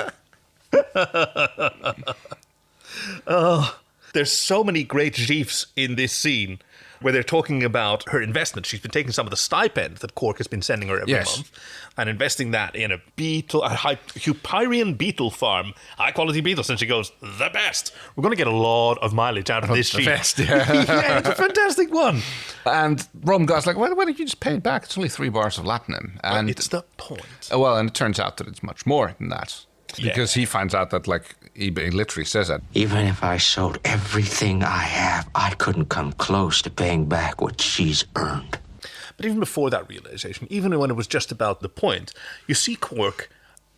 There's so many great gifs in this scene where they're talking about her investment. She's been taking some of the stipend that Quark has been sending her every month and investing that in a Hyperion beetle farm, high-quality beetles. And she goes, the best. We're going to get a lot of mileage out of this sheep. The best, yeah. It's a fantastic one. And Rom goes like, why don't you just pay it back? It's only 3 bars of latinum. And it's the point. Well, and it turns out that it's much more than that. Because he finds out that, like, he literally says that. Even if I sold everything I have, I couldn't come close to paying back what she's earned. But even before that realization, even when it was just about the point, you see Quark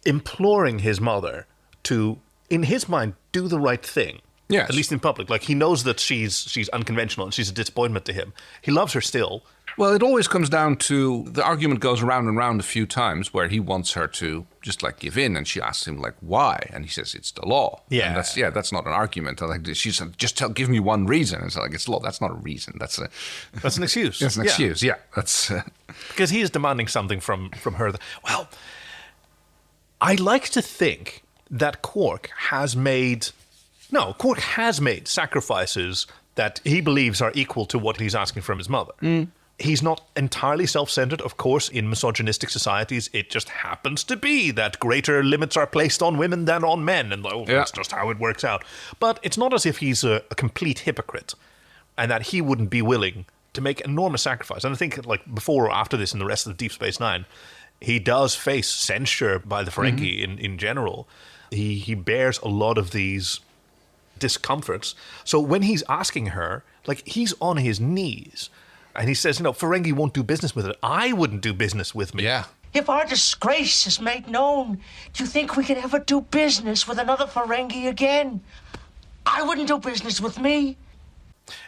imploring his mother to, in his mind, do the right thing. Yes. At least in public. Like, he knows that she's unconventional and she's a disappointment to him. He loves her still. Well, it always comes down to, the argument goes around and around a few times where he wants her to just like give in, and she asks him like, why? And he says, it's the law. Yeah. And that's not an argument. Like, she said, give me one reason. And it's like, it's law. That's not a reason. That's an excuse. That's an excuse. Yeah. That's because he is demanding something from her. Well, I like to think that Quark has made sacrifices that he believes are equal to what he's asking from his mother. He's not entirely self-centered. Of course, in misogynistic societies, it just happens to be that greater limits are placed on women than on men. And that's just how it works out. But it's not as if he's a complete hypocrite and that he wouldn't be willing to make enormous sacrifice. And I think like before or after this in the rest of Deep Space Nine, he does face censure by the Ferengi in general. He bears a lot of these discomforts. So when he's asking her, like, he's on his knees. And he says, Ferengi won't do business with it. I wouldn't do business with me. Yeah. If our disgrace is made known, do you think we could ever do business with another Ferengi again? I wouldn't do business with me.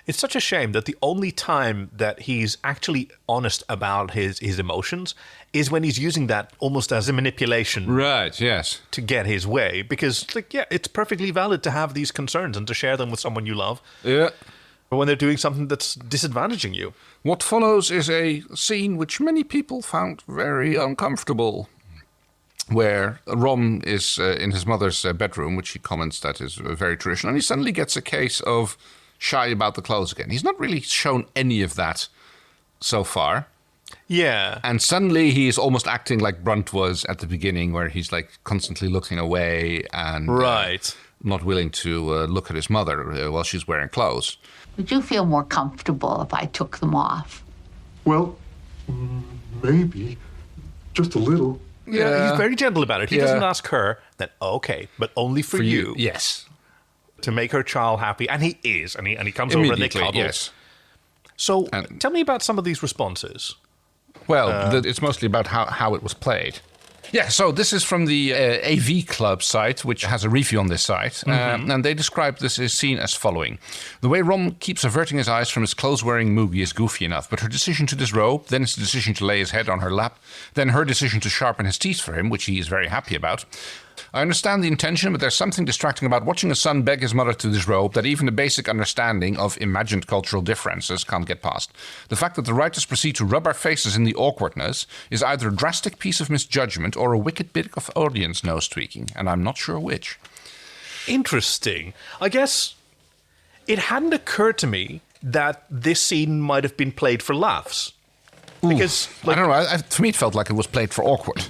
It's such a shame that the only time that he's actually honest about his emotions is when he's using that almost as a manipulation. Right, yes. To get his way. Because, it's perfectly valid to have these concerns and to share them with someone you love. Yeah. But when they're doing something that's disadvantaging you. What follows is a scene which many people found very uncomfortable, where Rom is in his mother's bedroom, which he comments that is very traditional, and he suddenly gets a case of shy about the clothes again. He's not really shown any of that so far. Yeah. And suddenly he is almost acting like Brunt was at the beginning, where he's like constantly looking away and not willing to look at his mother while she's wearing clothes. Would you feel more comfortable if I took them off? Well, maybe. Just a little. he's very gentle about it. He doesn't ask her, then okay, but only for you. Yes. To make her child happy. And he is. And he comes over and they cuddle. Yes. So tell me about some of these responses. Well, it's mostly about how it was played. Yeah, so this is from the AV Club site, which has a review on this site. And they describe this scene as following. The way Rom keeps averting his eyes from his clothes-wearing Moogie is goofy enough, but her decision to disrobe, then his decision to lay his head on her lap, then her decision to sharpen his teeth for him, which he is very happy about. I understand the intention, but there's something distracting about watching a son beg his mother to disrobe that even a basic understanding of imagined cultural differences can't get past. The fact that the writers proceed to rub our faces in the awkwardness is either a drastic piece of misjudgment or a wicked bit of audience nose-tweaking, and I'm not sure which. Interesting. I guess it hadn't occurred to me that this scene might have been played for laughs. Because, I don't know, for me it felt like it was played for awkward.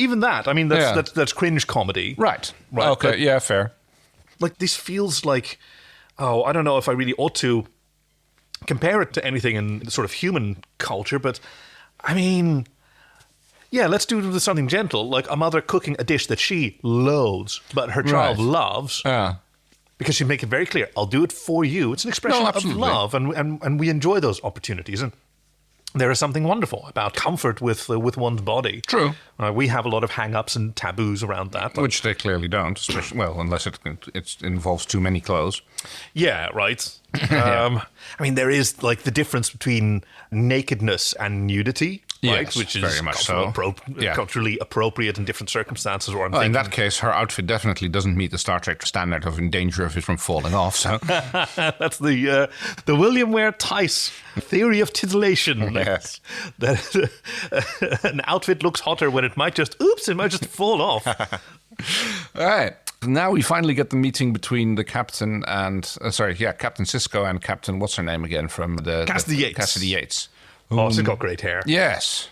Even that, I mean, that's cringe comedy. Right. Okay, but, yeah, fair. Like, this feels like, I don't know if I really ought to compare it to anything in sort of human culture, but, I mean, yeah, let's do it with something gentle, like a mother cooking a dish that she loathes, but her child loves. Because she make it very clear, I'll do it for you. It's an expression of love, and we enjoy those opportunities, and there is something wonderful about comfort with one's body. True. We have a lot of hang-ups and taboos around that. Which they clearly don't, especially, well, unless it involves too many clothes. Yeah, right. I mean, there is like the difference between nakedness and nudity. Right, yes, which is very much culturally appropriate in different circumstances. Or in that case, her outfit definitely doesn't meet the Star Trek standard of in danger of it from falling off. So that's the William Ware Tice theory of titillation. Yes, that an outfit looks hotter when it might just fall off. All right. Now we finally get the meeting between the captain and Captain Sisko and Captain what's her name again from the Cassidy Yates. She's got great hair. Yes.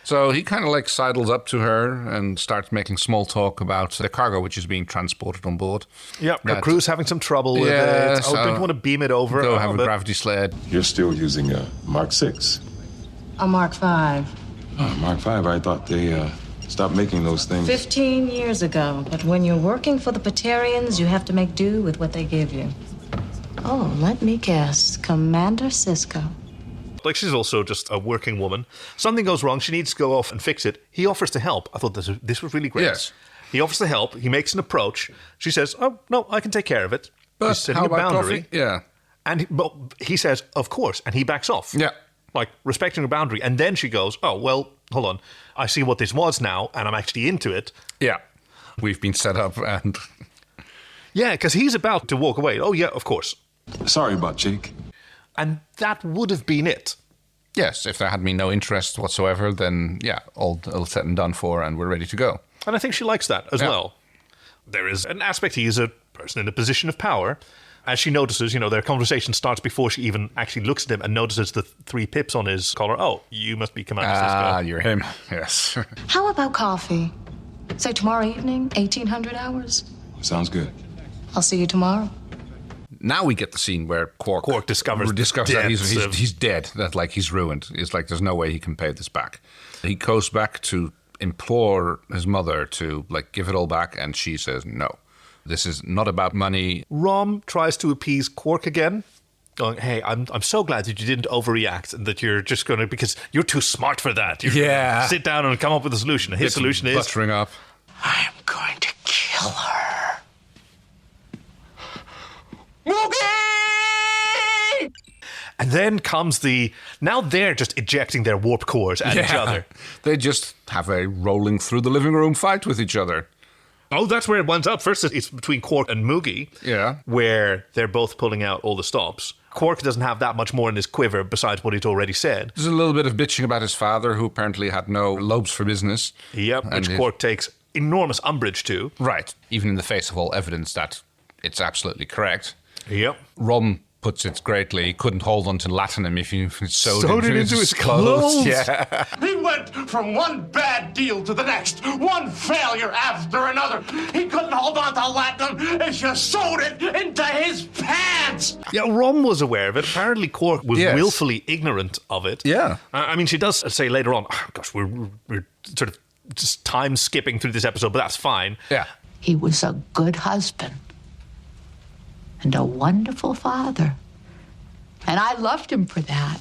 So he kind of like sidles up to her and starts making small talk about the cargo which is being transported on board. Yeah, her crew's having some trouble with it. Don't you want to beam it over? Go have a gravity sled. You're still using a Mark 6? A Mark 5. Oh, Mark 5, I thought they stopped making those things. 15 years ago. But when you're working for the Batarians, you have to make do with what they give you. Oh, let me guess. Commander Sisko. Like, she's also just a working woman. Something goes wrong. She needs to go off and fix it. He offers to help. I thought this was really great. Yes. He offers to help. He makes an approach. She says, oh, no, I can take care of it. But he's setting a boundary. Coffee? Yeah. And he says, of course. And he backs off. Yeah. Like, respecting a boundary. And then she goes, oh, well, hold on. I see what this was now, and I'm actually into it. Yeah. We've been set up and... Yeah, because he's about to walk away. Oh, yeah, of course. Sorry about Jake. And that would have been it. Yes, if there had been no interest whatsoever, then, yeah, all said and done for, and we're ready to go. And I think she likes that as well. There is an aspect, he is a person in a position of power. As she notices, their conversation starts before she even actually looks at him and notices the 3 pips on his collar. Oh, you must be Commander Sisko. Ah, you're him, yes. How about coffee? Say tomorrow evening, 1800 hours? Sounds good. I'll see you tomorrow. Now we get the scene where Quark discovers that he's dead, that like he's ruined. It's like there's no way he can pay this back. He goes back to implore his mother to like give it all back, and she says no. This is not about money. Rom tries to appease Quark again, going, "Hey, I'm so glad that you didn't overreact and that you're just going to because you're too smart for that. Sit down and come up with a solution." His solution is buttering up. I'm going to kill her. And then comes now they're just ejecting their warp cores at each other. They just have a rolling through the living room fight with each other. Oh, that's where it winds up. First, it's between Quark and Moogie, where they're both pulling out all the stops. Quark doesn't have that much more in his quiver besides what he'd already said. There's a little bit of bitching about his father, who apparently had no lobes for business. Yep, which Quark takes enormous umbrage to. Right, even in the face of all evidence that it's absolutely correct. Yep. Rom puts it greatly. He couldn't hold on to Latinum if he sewed it into his clothes. Yeah. He went from one bad deal to the next, one failure after another. He couldn't hold on to Latinum and just sewed it into his pants. Yeah, Rom was aware of it. Apparently Quark was willfully ignorant of it. Yeah. I mean, she does say later on, oh, gosh, we're sort of just time skipping through this episode, but that's fine. Yeah. He was a good husband and a wonderful father. And I loved him for that.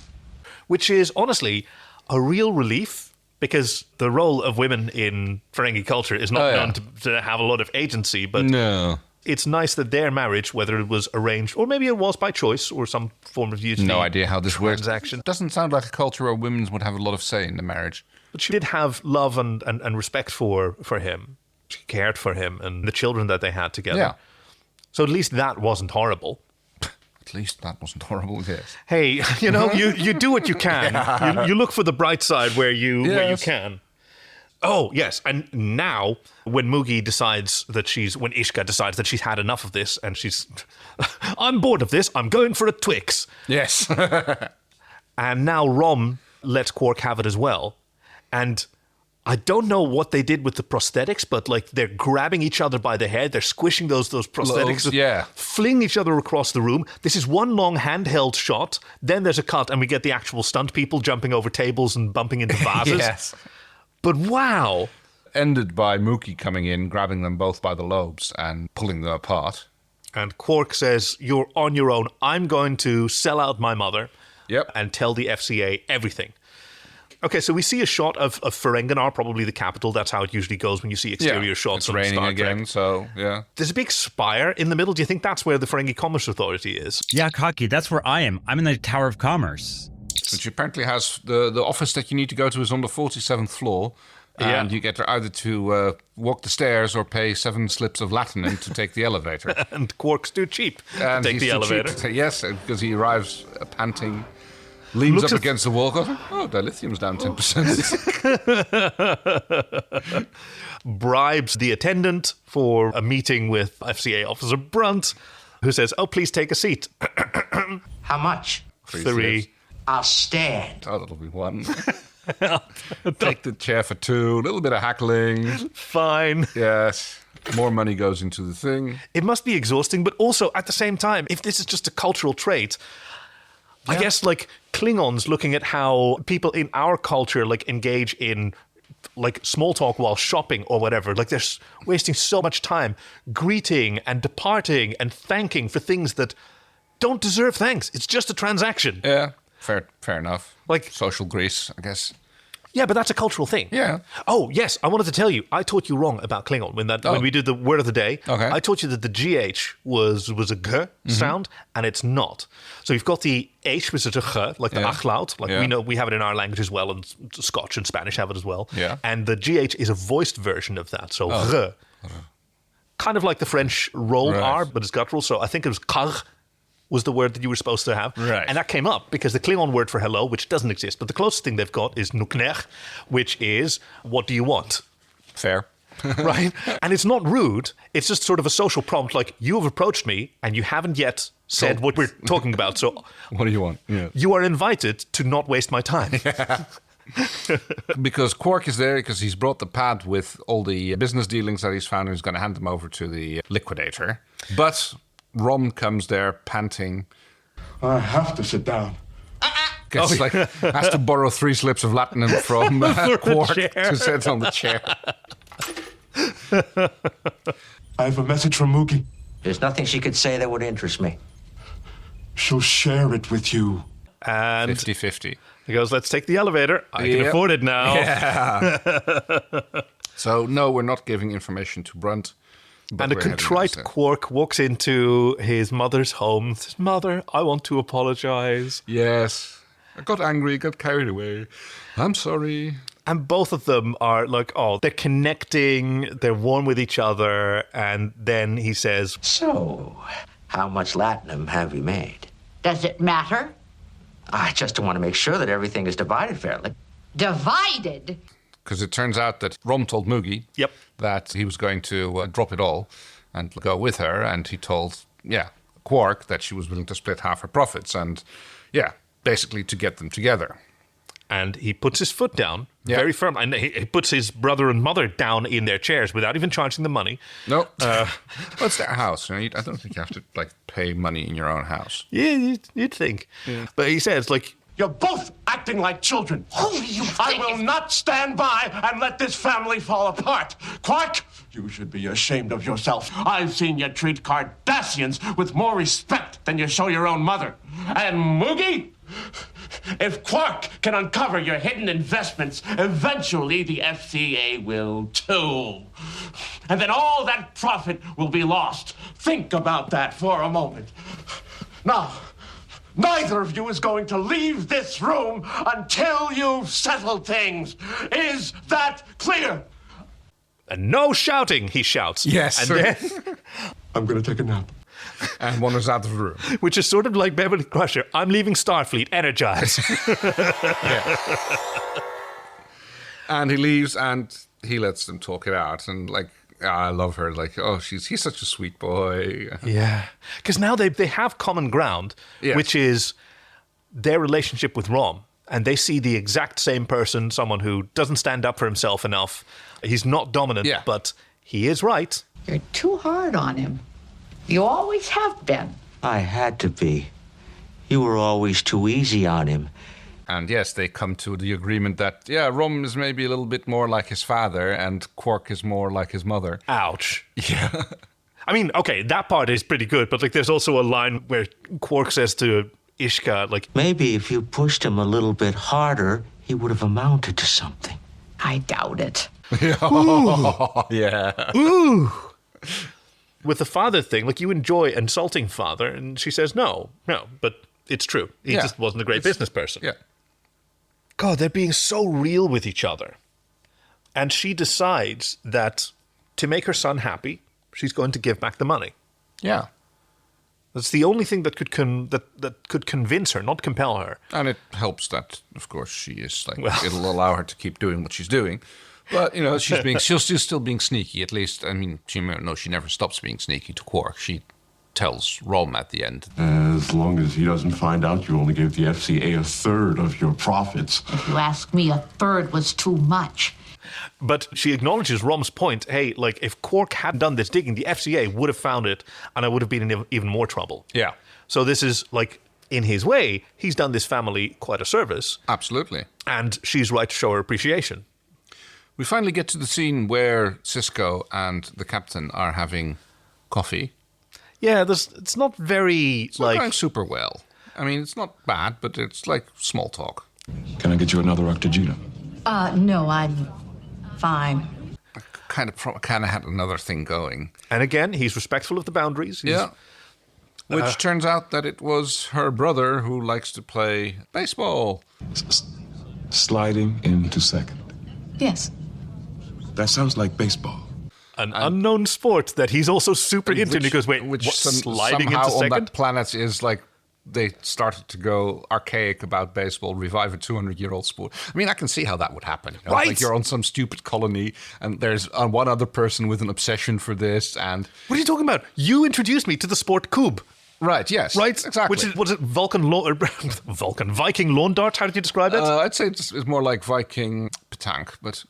Which is, honestly, a real relief, because the role of women in Ferengi culture is not known to have a lot of agency, but no. It's nice that their marriage, whether it was arranged or maybe it was by choice or some form of usually no idea how this transaction. Works. Doesn't sound like a culture where women would have a lot of say in the marriage. But she did have love and respect for him. She cared for him and the children that they had together. Yeah. So at least that wasn't horrible. At least that wasn't horrible, yes. Hey, you do what you can. Yeah. You look for the bright side where you can. Oh, yes. And now, when Ishka decides that she's had enough of this and she's, I'm bored of this, I'm going for a Twix. Yes. And now Rom lets Quark have it as well. And I don't know what they did with the prosthetics, but like they're grabbing each other by the head, they're squishing those prosthetics, fling each other across the room. This is one long handheld shot. Then there's a cut and we get the actual stunt people jumping over tables and bumping into vases. Yes. But wow. Ended by Mookie coming in, grabbing them both by the lobes and pulling them apart. And Quark says, you're on your own. I'm going to sell out my mother and tell the FCA everything. Okay, so we see a shot of Ferenginar, probably the capital. That's how it usually goes when you see exterior shots. It's raining Star Trek. again, so yeah. There's a big spire in the middle. Do you think that's where the Ferengi Commerce Authority is? Yeah, Kaki, that's where I am. I'm in the Tower of Commerce. Which apparently has the office that you need to go to is on the 47th floor. And you get either to walk the stairs or pay 7 slips of latinum to take the elevator. And Quark's too cheap to take the elevator. Yes, because he arrives panting, leans up against the wall, goes, oh, dilithium's down 10%. Bribes the attendant for a meeting with FCA Officer Brunt, who says, oh, please take a seat. How much? 3. I'll stand. Oh, that'll be 1. Take the chair for 2. A little bit of haggling. Fine. Yes. More money goes into the thing. It must be exhausting, but also at the same time, if this is just a cultural trait, I guess like Klingons looking at how people in our culture like engage in like small talk while shopping or whatever, like they're wasting so much time greeting and departing and thanking for things that don't deserve thanks. It's just a transaction. Yeah. Fair enough. Like social grace, I guess. Yeah, but that's a cultural thing. Yeah. Oh, yes. I wanted to tell you, I taught you wrong about Klingon when we did the word of the day. Okay. I taught you that the GH was a g sound, and it's not. So you've got the H, which is a g, like the achlaut. Like we know we have it in our language as well, and Scotch and Spanish have it as well. Yeah. And the GH is a voiced version of that. So g. Kind of like the French rolled R, but it's guttural. So I think it was kar was the word that you were supposed to have. Right. And that came up because the Klingon word for hello, which doesn't exist, but the closest thing they've got is nukner, which is, what do you want? Fair. Right? And it's not rude. It's just sort of a social prompt, like, you have approached me and you haven't yet said what we're talking about. So what do you want? Yeah. You are invited to not waste my time. Yeah. Because Quark is there because he's brought the pad with all the business dealings that he's found and he's going to hand them over to the liquidator. But Rom comes there panting. I have to sit down. Has to borrow 3 slips of latinum from Quark to sit on the chair. I have a message from Mookie. There's nothing she could say that would interest me. She'll share it with you. And 50-50. He goes, let's take the elevator. I can afford it now. Yeah. So, no, we're not giving information to Brunt. And a contrite Quark walks into his mother's home. Says, Mother, I want to apologize. Yes. I got angry, got carried away. I'm sorry. And both of them are like, they're connecting, they're warm with each other. And then he says, So, how much latinum have you made? Does it matter? I just want to make sure that everything is divided fairly. Divided? Because it turns out that Rom told Moogie that he was going to drop it all and go with her. And he told, Quark that she was willing to split half her profits. And, basically to get them together. And he puts his foot down very firm. And he puts his brother and mother down in their chairs without even charging them money. No. Well, it's their house. I don't think you have to pay money in your own house. Yeah, you'd think. Yeah. But he says, you're both a acting like children. Who do you I think will not stand by and let this family fall apart. Quark, you should be ashamed of yourself. I've seen you treat Cardassians with more respect than you show your own mother. And Moogie, if Quark can uncover your hidden investments, eventually the FCA will too. And then all that profit will be lost. Think about that for a moment. Now, neither of you is going to leave this room until you've settled things. Is that clear? And no shouting, he shouts. Yes. And then, I'm going to take a nap. And wanders out of the room. which is sort of like Beverly Crusher. I'm leaving Starfleet, energize. And he leaves and he lets them talk it out. And like, I love her. Like, oh, he's such a sweet boy. Yeah. Because now they have common ground, Yes. which is their relationship with Rom. And they see the exact same person, someone who doesn't stand up for himself enough. He's not dominant, but he is right. You're too hard on him. You always have been. I had to be. You were always too easy on him. And yes, they come to the agreement that, Rom is maybe a little bit more like his father and Quark is more like his mother. Ouch. Yeah. I mean, okay, that part is pretty good, but like there's also a line where Quark says to Ishka, like, maybe if you pushed him a little bit harder, he would have amounted to something. I doubt it. Ooh. Yeah. Ooh. With the father thing, like you enjoy insulting father, and she says, no, but it's true. He just wasn't a great business person. Yeah. God, they're being so real with each other. And she decides that to make her son happy, she's going to give back the money. Yeah. That's the only thing that could convince her, not compel her. And it helps that, of course, she is like, it'll allow her to keep doing what she's doing. But, you know, she's still being sneaky, at least. I mean, she never stops being sneaky to Quark. She tells Rom at the end. As long as he doesn't find out you only gave the FCA a third of your profits. If you ask me, a third was too much. But she acknowledges Rom's point. Hey, like, if Quark hadn't done this digging, the FCA would have found it, and I would have been in even more trouble. Yeah. So this is, like, in his way, he's done this family quite a service. Absolutely. And she's right to show her appreciation. We finally get to the scene where Sisko and the captain are having coffee. Yeah, it's not very, it's not going super well. I mean, it's not bad, but it's like small talk. Can I get you another Octagena? No, I'm fine. I kind of had another thing going. And again, he's respectful of the boundaries. Which turns out that it was her brother who likes to play baseball. Sliding into second. Yes. That sounds like baseball. An unknown sport that he's also super into. And he goes, wait, which sliding somehow into second? on that planet is like, they started to go archaic about baseball, revive a 200-year-old sport. I mean, I can see how that would happen. You know? Right. Like you're on some stupid colony and there's one other person with an obsession for this. And what are you talking about? You introduced me to the sport Cube. Right, yes. Right? Exactly. Which is, what is it, Viking lawn dart? How did you describe it? I'd say it's more like Viking petanque, but...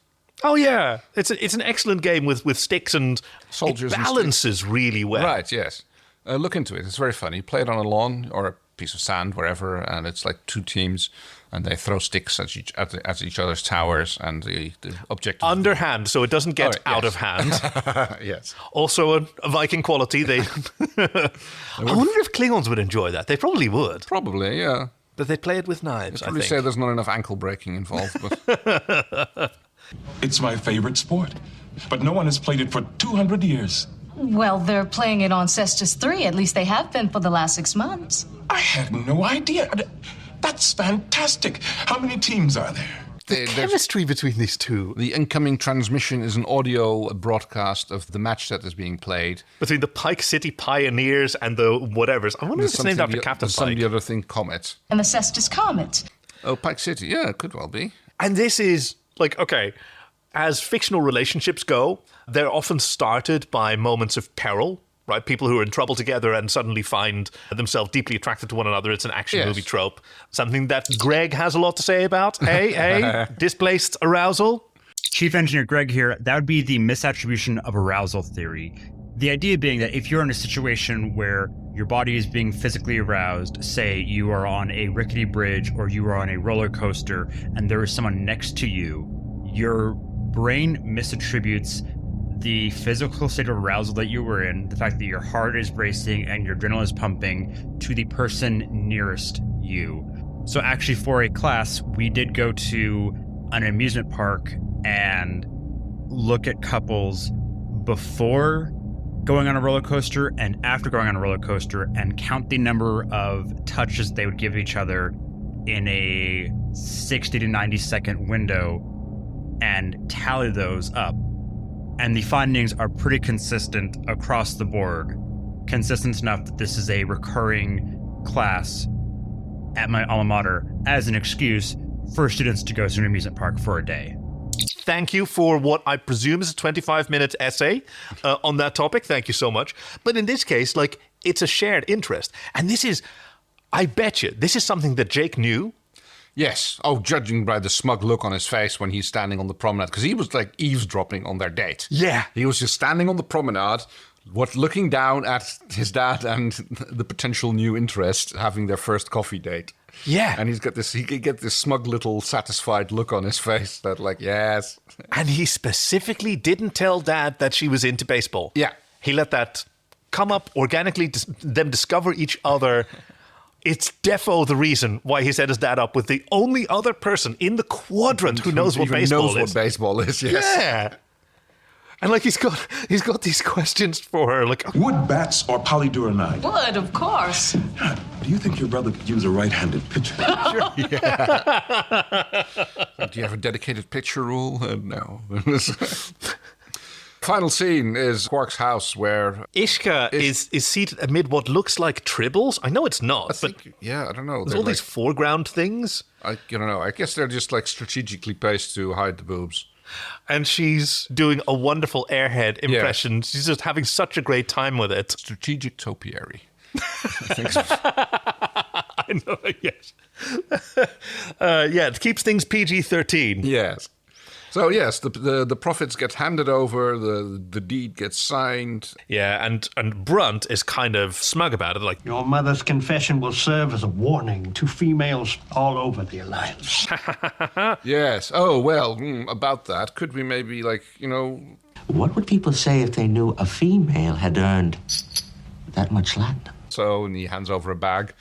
Oh, yeah. It's an excellent game with sticks and soldiers. It balances really well. Right, yes. Look into it. It's very funny. Play it on a lawn or a piece of sand, wherever, and it's like two teams, and they throw sticks at each other's towers, and the objective... Underhand, so it doesn't get out of hand. Yes. Also a Viking quality. They. I wonder if Klingons would enjoy that. They probably would. Probably, yeah. But they play it with knives, I'd probably say there's not enough ankle breaking involved. But It's my favorite sport, but no one has played it for 200 years. Well, they're playing it on Cestus 3. At least they have been for the last 6 months. I had no idea. That's fantastic. How many teams are there? The chemistry between these two. The incoming transmission is an audio broadcast of the match that is being played. Between the Pike City Pioneers and the whatevers. I wonder if it's named after Captain Pike. Some the other thing, Comet. And the Cestus Comet. Oh, Pike City. Yeah, it could well be. And this is, like, okay, as fictional relationships go, they're often started by moments of peril, right? People who are in trouble together and suddenly find themselves deeply attracted to one another. It's an action movie trope. Something that Greg has a lot to say about. Hey, displaced arousal. Chief Engineer Greg here. That would be the misattribution of arousal theory. The idea being that if you're in a situation where your body is being physically aroused, say you are on a rickety bridge or you are on a roller coaster and there is someone next to you, your brain misattributes the physical state of arousal that you were in, the fact that your heart is racing and your adrenaline is pumping, to the person nearest you. So actually for a class, we did go to an amusement park and look at couples before going on a roller coaster and after going on a roller coaster and count the number of touches they would give each other in a 60 to 90 second window and tally those up. And the findings are pretty consistent across the board. Consistent enough that this is a recurring class at my alma mater as an excuse for students to go to an amusement park for a day. Thank you for what I presume is a 25-minute essay on that topic. Thank you so much. But in this case, like, it's a shared interest. And this is, I bet you, this is something that Jake knew. Yes. Oh, judging by the smug look on his face when he's standing on the promenade, because he was like eavesdropping on their date. Yeah. He was just standing on the promenade, looking down at his dad and the potential new interest having their first coffee date. Yeah. And he could get this smug little satisfied look on his face that like, yes. And he specifically didn't tell Dad that she was into baseball. Yeah. He let that come up organically, them discover each other. It's defo the reason why he set his dad up with the only other person in the quadrant who knows what baseball is. What baseball is, yes. Yeah. And like he's got these questions for her, like wood bats or polyduronide? Would, of course. Do you think your brother could use a right-handed pitcher? Yeah. Do you have a dedicated pitcher rule? No. Final scene is Quark's house where Ishka is seated amid what looks like tribbles. I know it's not, I don't know. There's all these foreground things. I don't know. I guess they're just like strategically placed to hide the boobs. And she's doing a wonderful airhead impression. Yeah. She's just having such a great time with it. Strategic topiary. I think so. I know, yes. It keeps things PG-13. Yes. So yes, the profits get handed over, the deed gets signed. Yeah, and Brunt is kind of smug about it, like, your mother's confession will serve as a warning to females all over the Alliance. Yes. Oh, well, about that, could we maybe, What would people say if they knew a female had earned that much land? So, and he hands over a bag.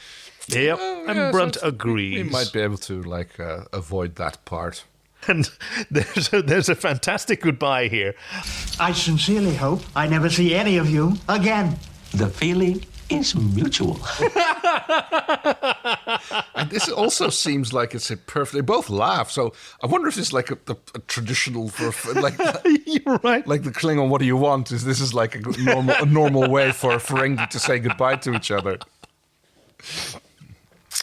Yep, and Brunt agrees. We might be able to, avoid that part. And there's a fantastic goodbye here. I sincerely hope I never see any of you again. The feeling is mutual. And this also seems like it's a perfect... They both laugh, so I wonder if it's like a traditional... You're right. Like the Klingon, what do you want? This is like a normal way for Ferengi to say goodbye to each other.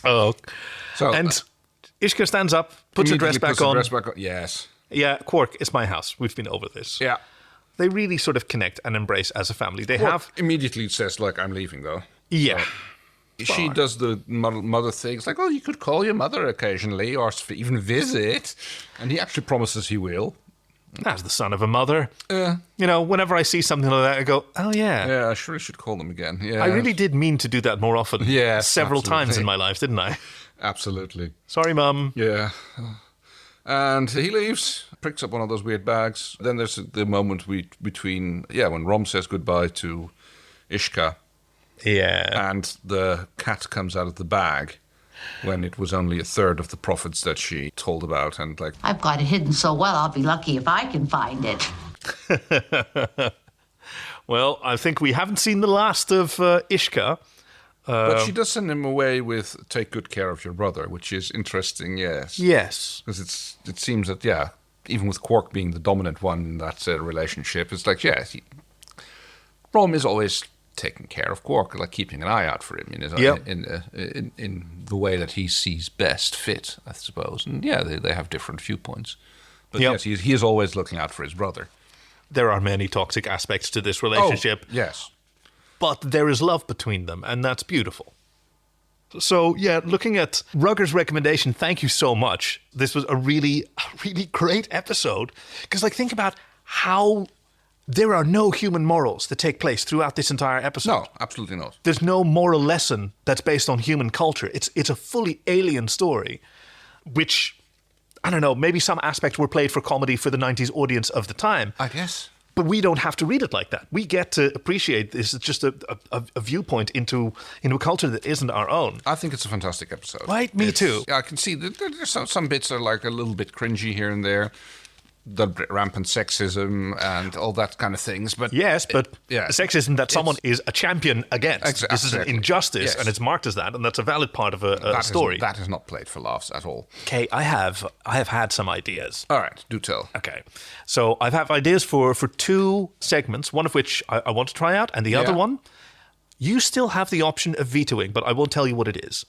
Oh. So, and... Ishka stands up, puts her dress back on. Yes. Yeah, Quark, it's my house. We've been over this. Yeah. They really sort of connect and embrace as a family. Quark immediately says, I'm leaving, though. Yeah. So, she does the mother things, like, you could call your mother occasionally or even visit. And he actually promises he will. As the son of a mother. Whenever I see something like that, I go, oh, yeah. Yeah, I surely should call them again. Yeah. I really did mean to do that more often. Yeah. Several times in my life, didn't I? Absolutely. Sorry, Mum. Yeah. And he leaves, picks up one of those weird bags. Then there's the moment between when Rom says goodbye to Ishka. Yeah. And the cat comes out of the bag when it was only a third of the profits that she told about. And I've got it hidden so well, I'll be lucky if I can find it. Well, I think we haven't seen the last of Ishka. But she does send him away with "take good care of your brother," which is interesting, yes. Yes. Because it seems that, even with Quark being the dominant one in that relationship, it's like, Rom is always taking care of Quark, keeping an eye out for him in the way that he sees best fit, I suppose. And they have different viewpoints. But yes, he is always looking out for his brother. There are many toxic aspects to this relationship. Oh, yes. But there is love between them, and that's beautiful. So, looking at Rugger's recommendation, thank you so much. This was a really great episode. Because, think about how there are no human morals that take place throughout this entire episode. No, absolutely not. There's no moral lesson that's based on human culture. It's a fully alien story, which, I don't know, maybe some aspects were played for comedy for the 90s audience of the time. I guess. But we don't have to read it like that. We get to appreciate this. It's just a viewpoint into a culture that isn't our own. I think it's a fantastic episode. Right, me too. Yeah, I can see that there's some bits are like a little bit cringy here and there. The rampant sexism and all that kind of things. But sexism that someone is a champion against. Exactly. This is an injustice, and it's marked as that, and that's a valid part of a story. That is not played for laughs at all. Okay, I have had some ideas. All right, do tell. Okay, so I have ideas for 2 segments, one of which I want to try out, and the other one, you still have the option of vetoing, but I won't tell you what it is.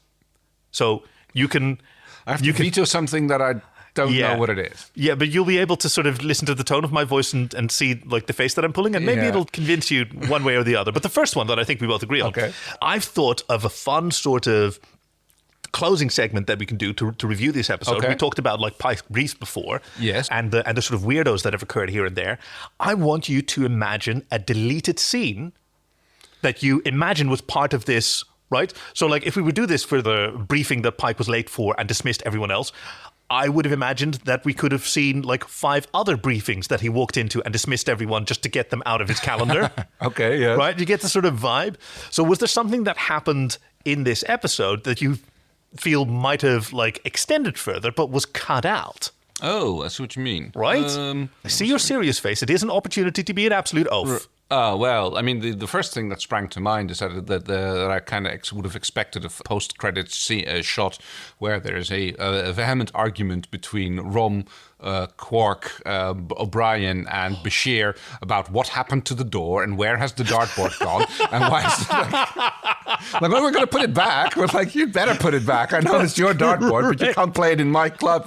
So you can... I have to veto something that I don't know what it is. Yeah, but you'll be able to sort of listen to the tone of my voice and see like the face that I'm pulling, and maybe it'll convince you one way or the other. But the first one that I think we both agree on, I've thought of a fun sort of closing segment that we can do to review this episode. We talked about like pie briefs before, and the sort of weirdos that have occurred here and there. I want you to imagine a deleted scene that you imagine was part of this, right? So like if we would do this for the briefing that Pike was late for and dismissed everyone else, I would have imagined that we could have seen like 5 other briefings that he walked into and dismissed everyone just to get them out of his calendar. Right? You get the sort of vibe. So was there something that happened in this episode that you feel might have like extended further but was cut out? Oh, I see what you mean. Right? I see your serious face. It is an opportunity to be an absolute oaf. Well, I mean, the first thing that sprang to mind is that I kind of would have expected a post-credits shot where there is a vehement argument between Rom, Quark, O'Brien, and Bashir about what happened to the door and where has the dartboard gone and why is it like when we're going to put it back? We're like, you better put it back. I know it's your dartboard, but you can't play it in my club.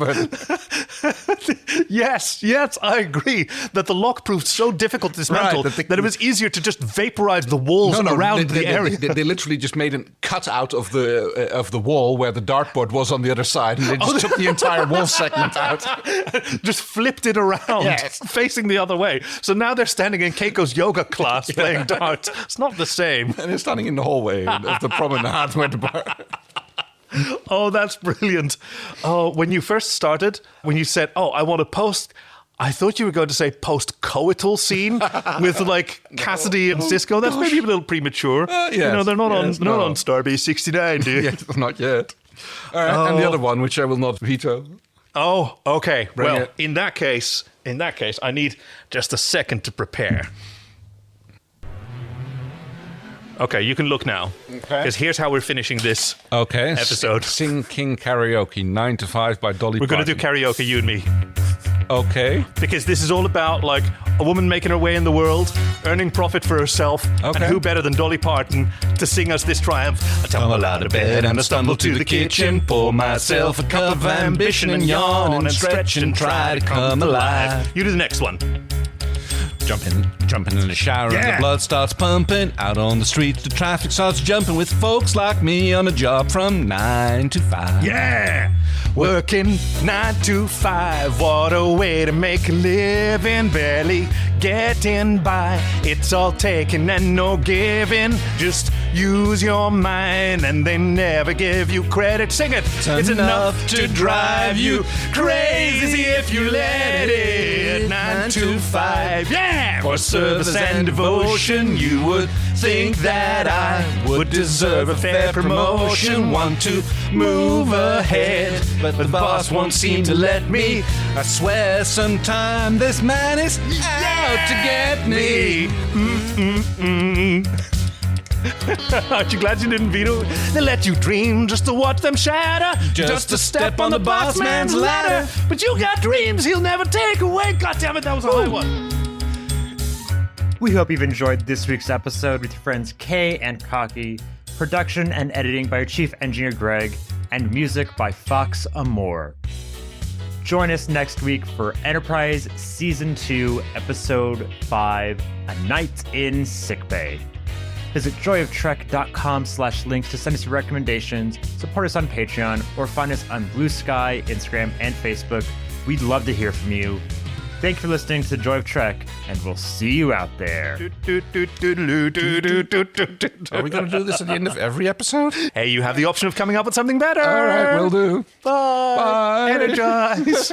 Yes, I agree that the lock proved so difficult to dismantle that it was easier to just vaporize the walls around the area. They literally just made a cut out of the wall where the dartboard was on the other side, and they just took the entire wall segment out. Just flipped it around, facing the other way. So now they're standing in Keiko's yoga class playing darts. It's not the same. And they're standing in the hallway of the promenade where the bar... Oh, that's brilliant. Oh, when you first started, when you said, I want to post... I thought you were going to say post-coital scene with like Cassidy and Cisco. That's maybe a little premature. Yes. They're not on Starbase 69, dude. Yes, not yet. All right, and the other one, which I will not veto. Oh, okay. Well, in that case, I need just a second to prepare. Okay, you can look now. Okay. Because here's how we're finishing this episode. Sing King Karaoke, 9 to 5 by Dolly We're going to do karaoke, you and me. Okay. Because this is all about, like, a woman making her way in the world, earning profit for herself, and who better than Dolly Parton to sing us this triumph? I tumble out of bed and I stumble to the kitchen, pour myself a cup of ambition and yawn and stretch and try to come alive. You do the next one. Jumping in the shower and the blood starts pumping. Out on the streets, the traffic starts jumping with folks like me on a job from 9 to 5. Yeah! Working 9 to 5, what a way to make a living, barely getting by. It's all taking and no giving, just use your mind and they never give you credit. Sing it! It's enough to drive you crazy if you let it. 9 to 5, yeah! For service and devotion, you would think that I would deserve a fair promotion. Want to move ahead, but the boss won't seem to let me. I swear sometime this man is out to get me. Aren't you glad you didn't veto? They let you dream just to watch them shatter, just to step on the boss man's ladder. But you got dreams he'll never take away. God damn it, that was a high one. We hope you've enjoyed this week's episode with your friends Kay and Cocky. Production and editing by our chief engineer Greg, and music by Fox Amore. Join us next week for Enterprise Season 2, Episode 5, A Night in Sickbay. Visit joyoftrek.com/links to send us your recommendations, support us on Patreon, or find us on Blue Sky, Instagram, and Facebook. We'd love to hear from you. Thank you for listening to Joy of Trek, and we'll see you out there. Are we going to do this at the end of every episode? Hey, you have the option of coming up with something better. All right, will do. Bye. Bye. Energize.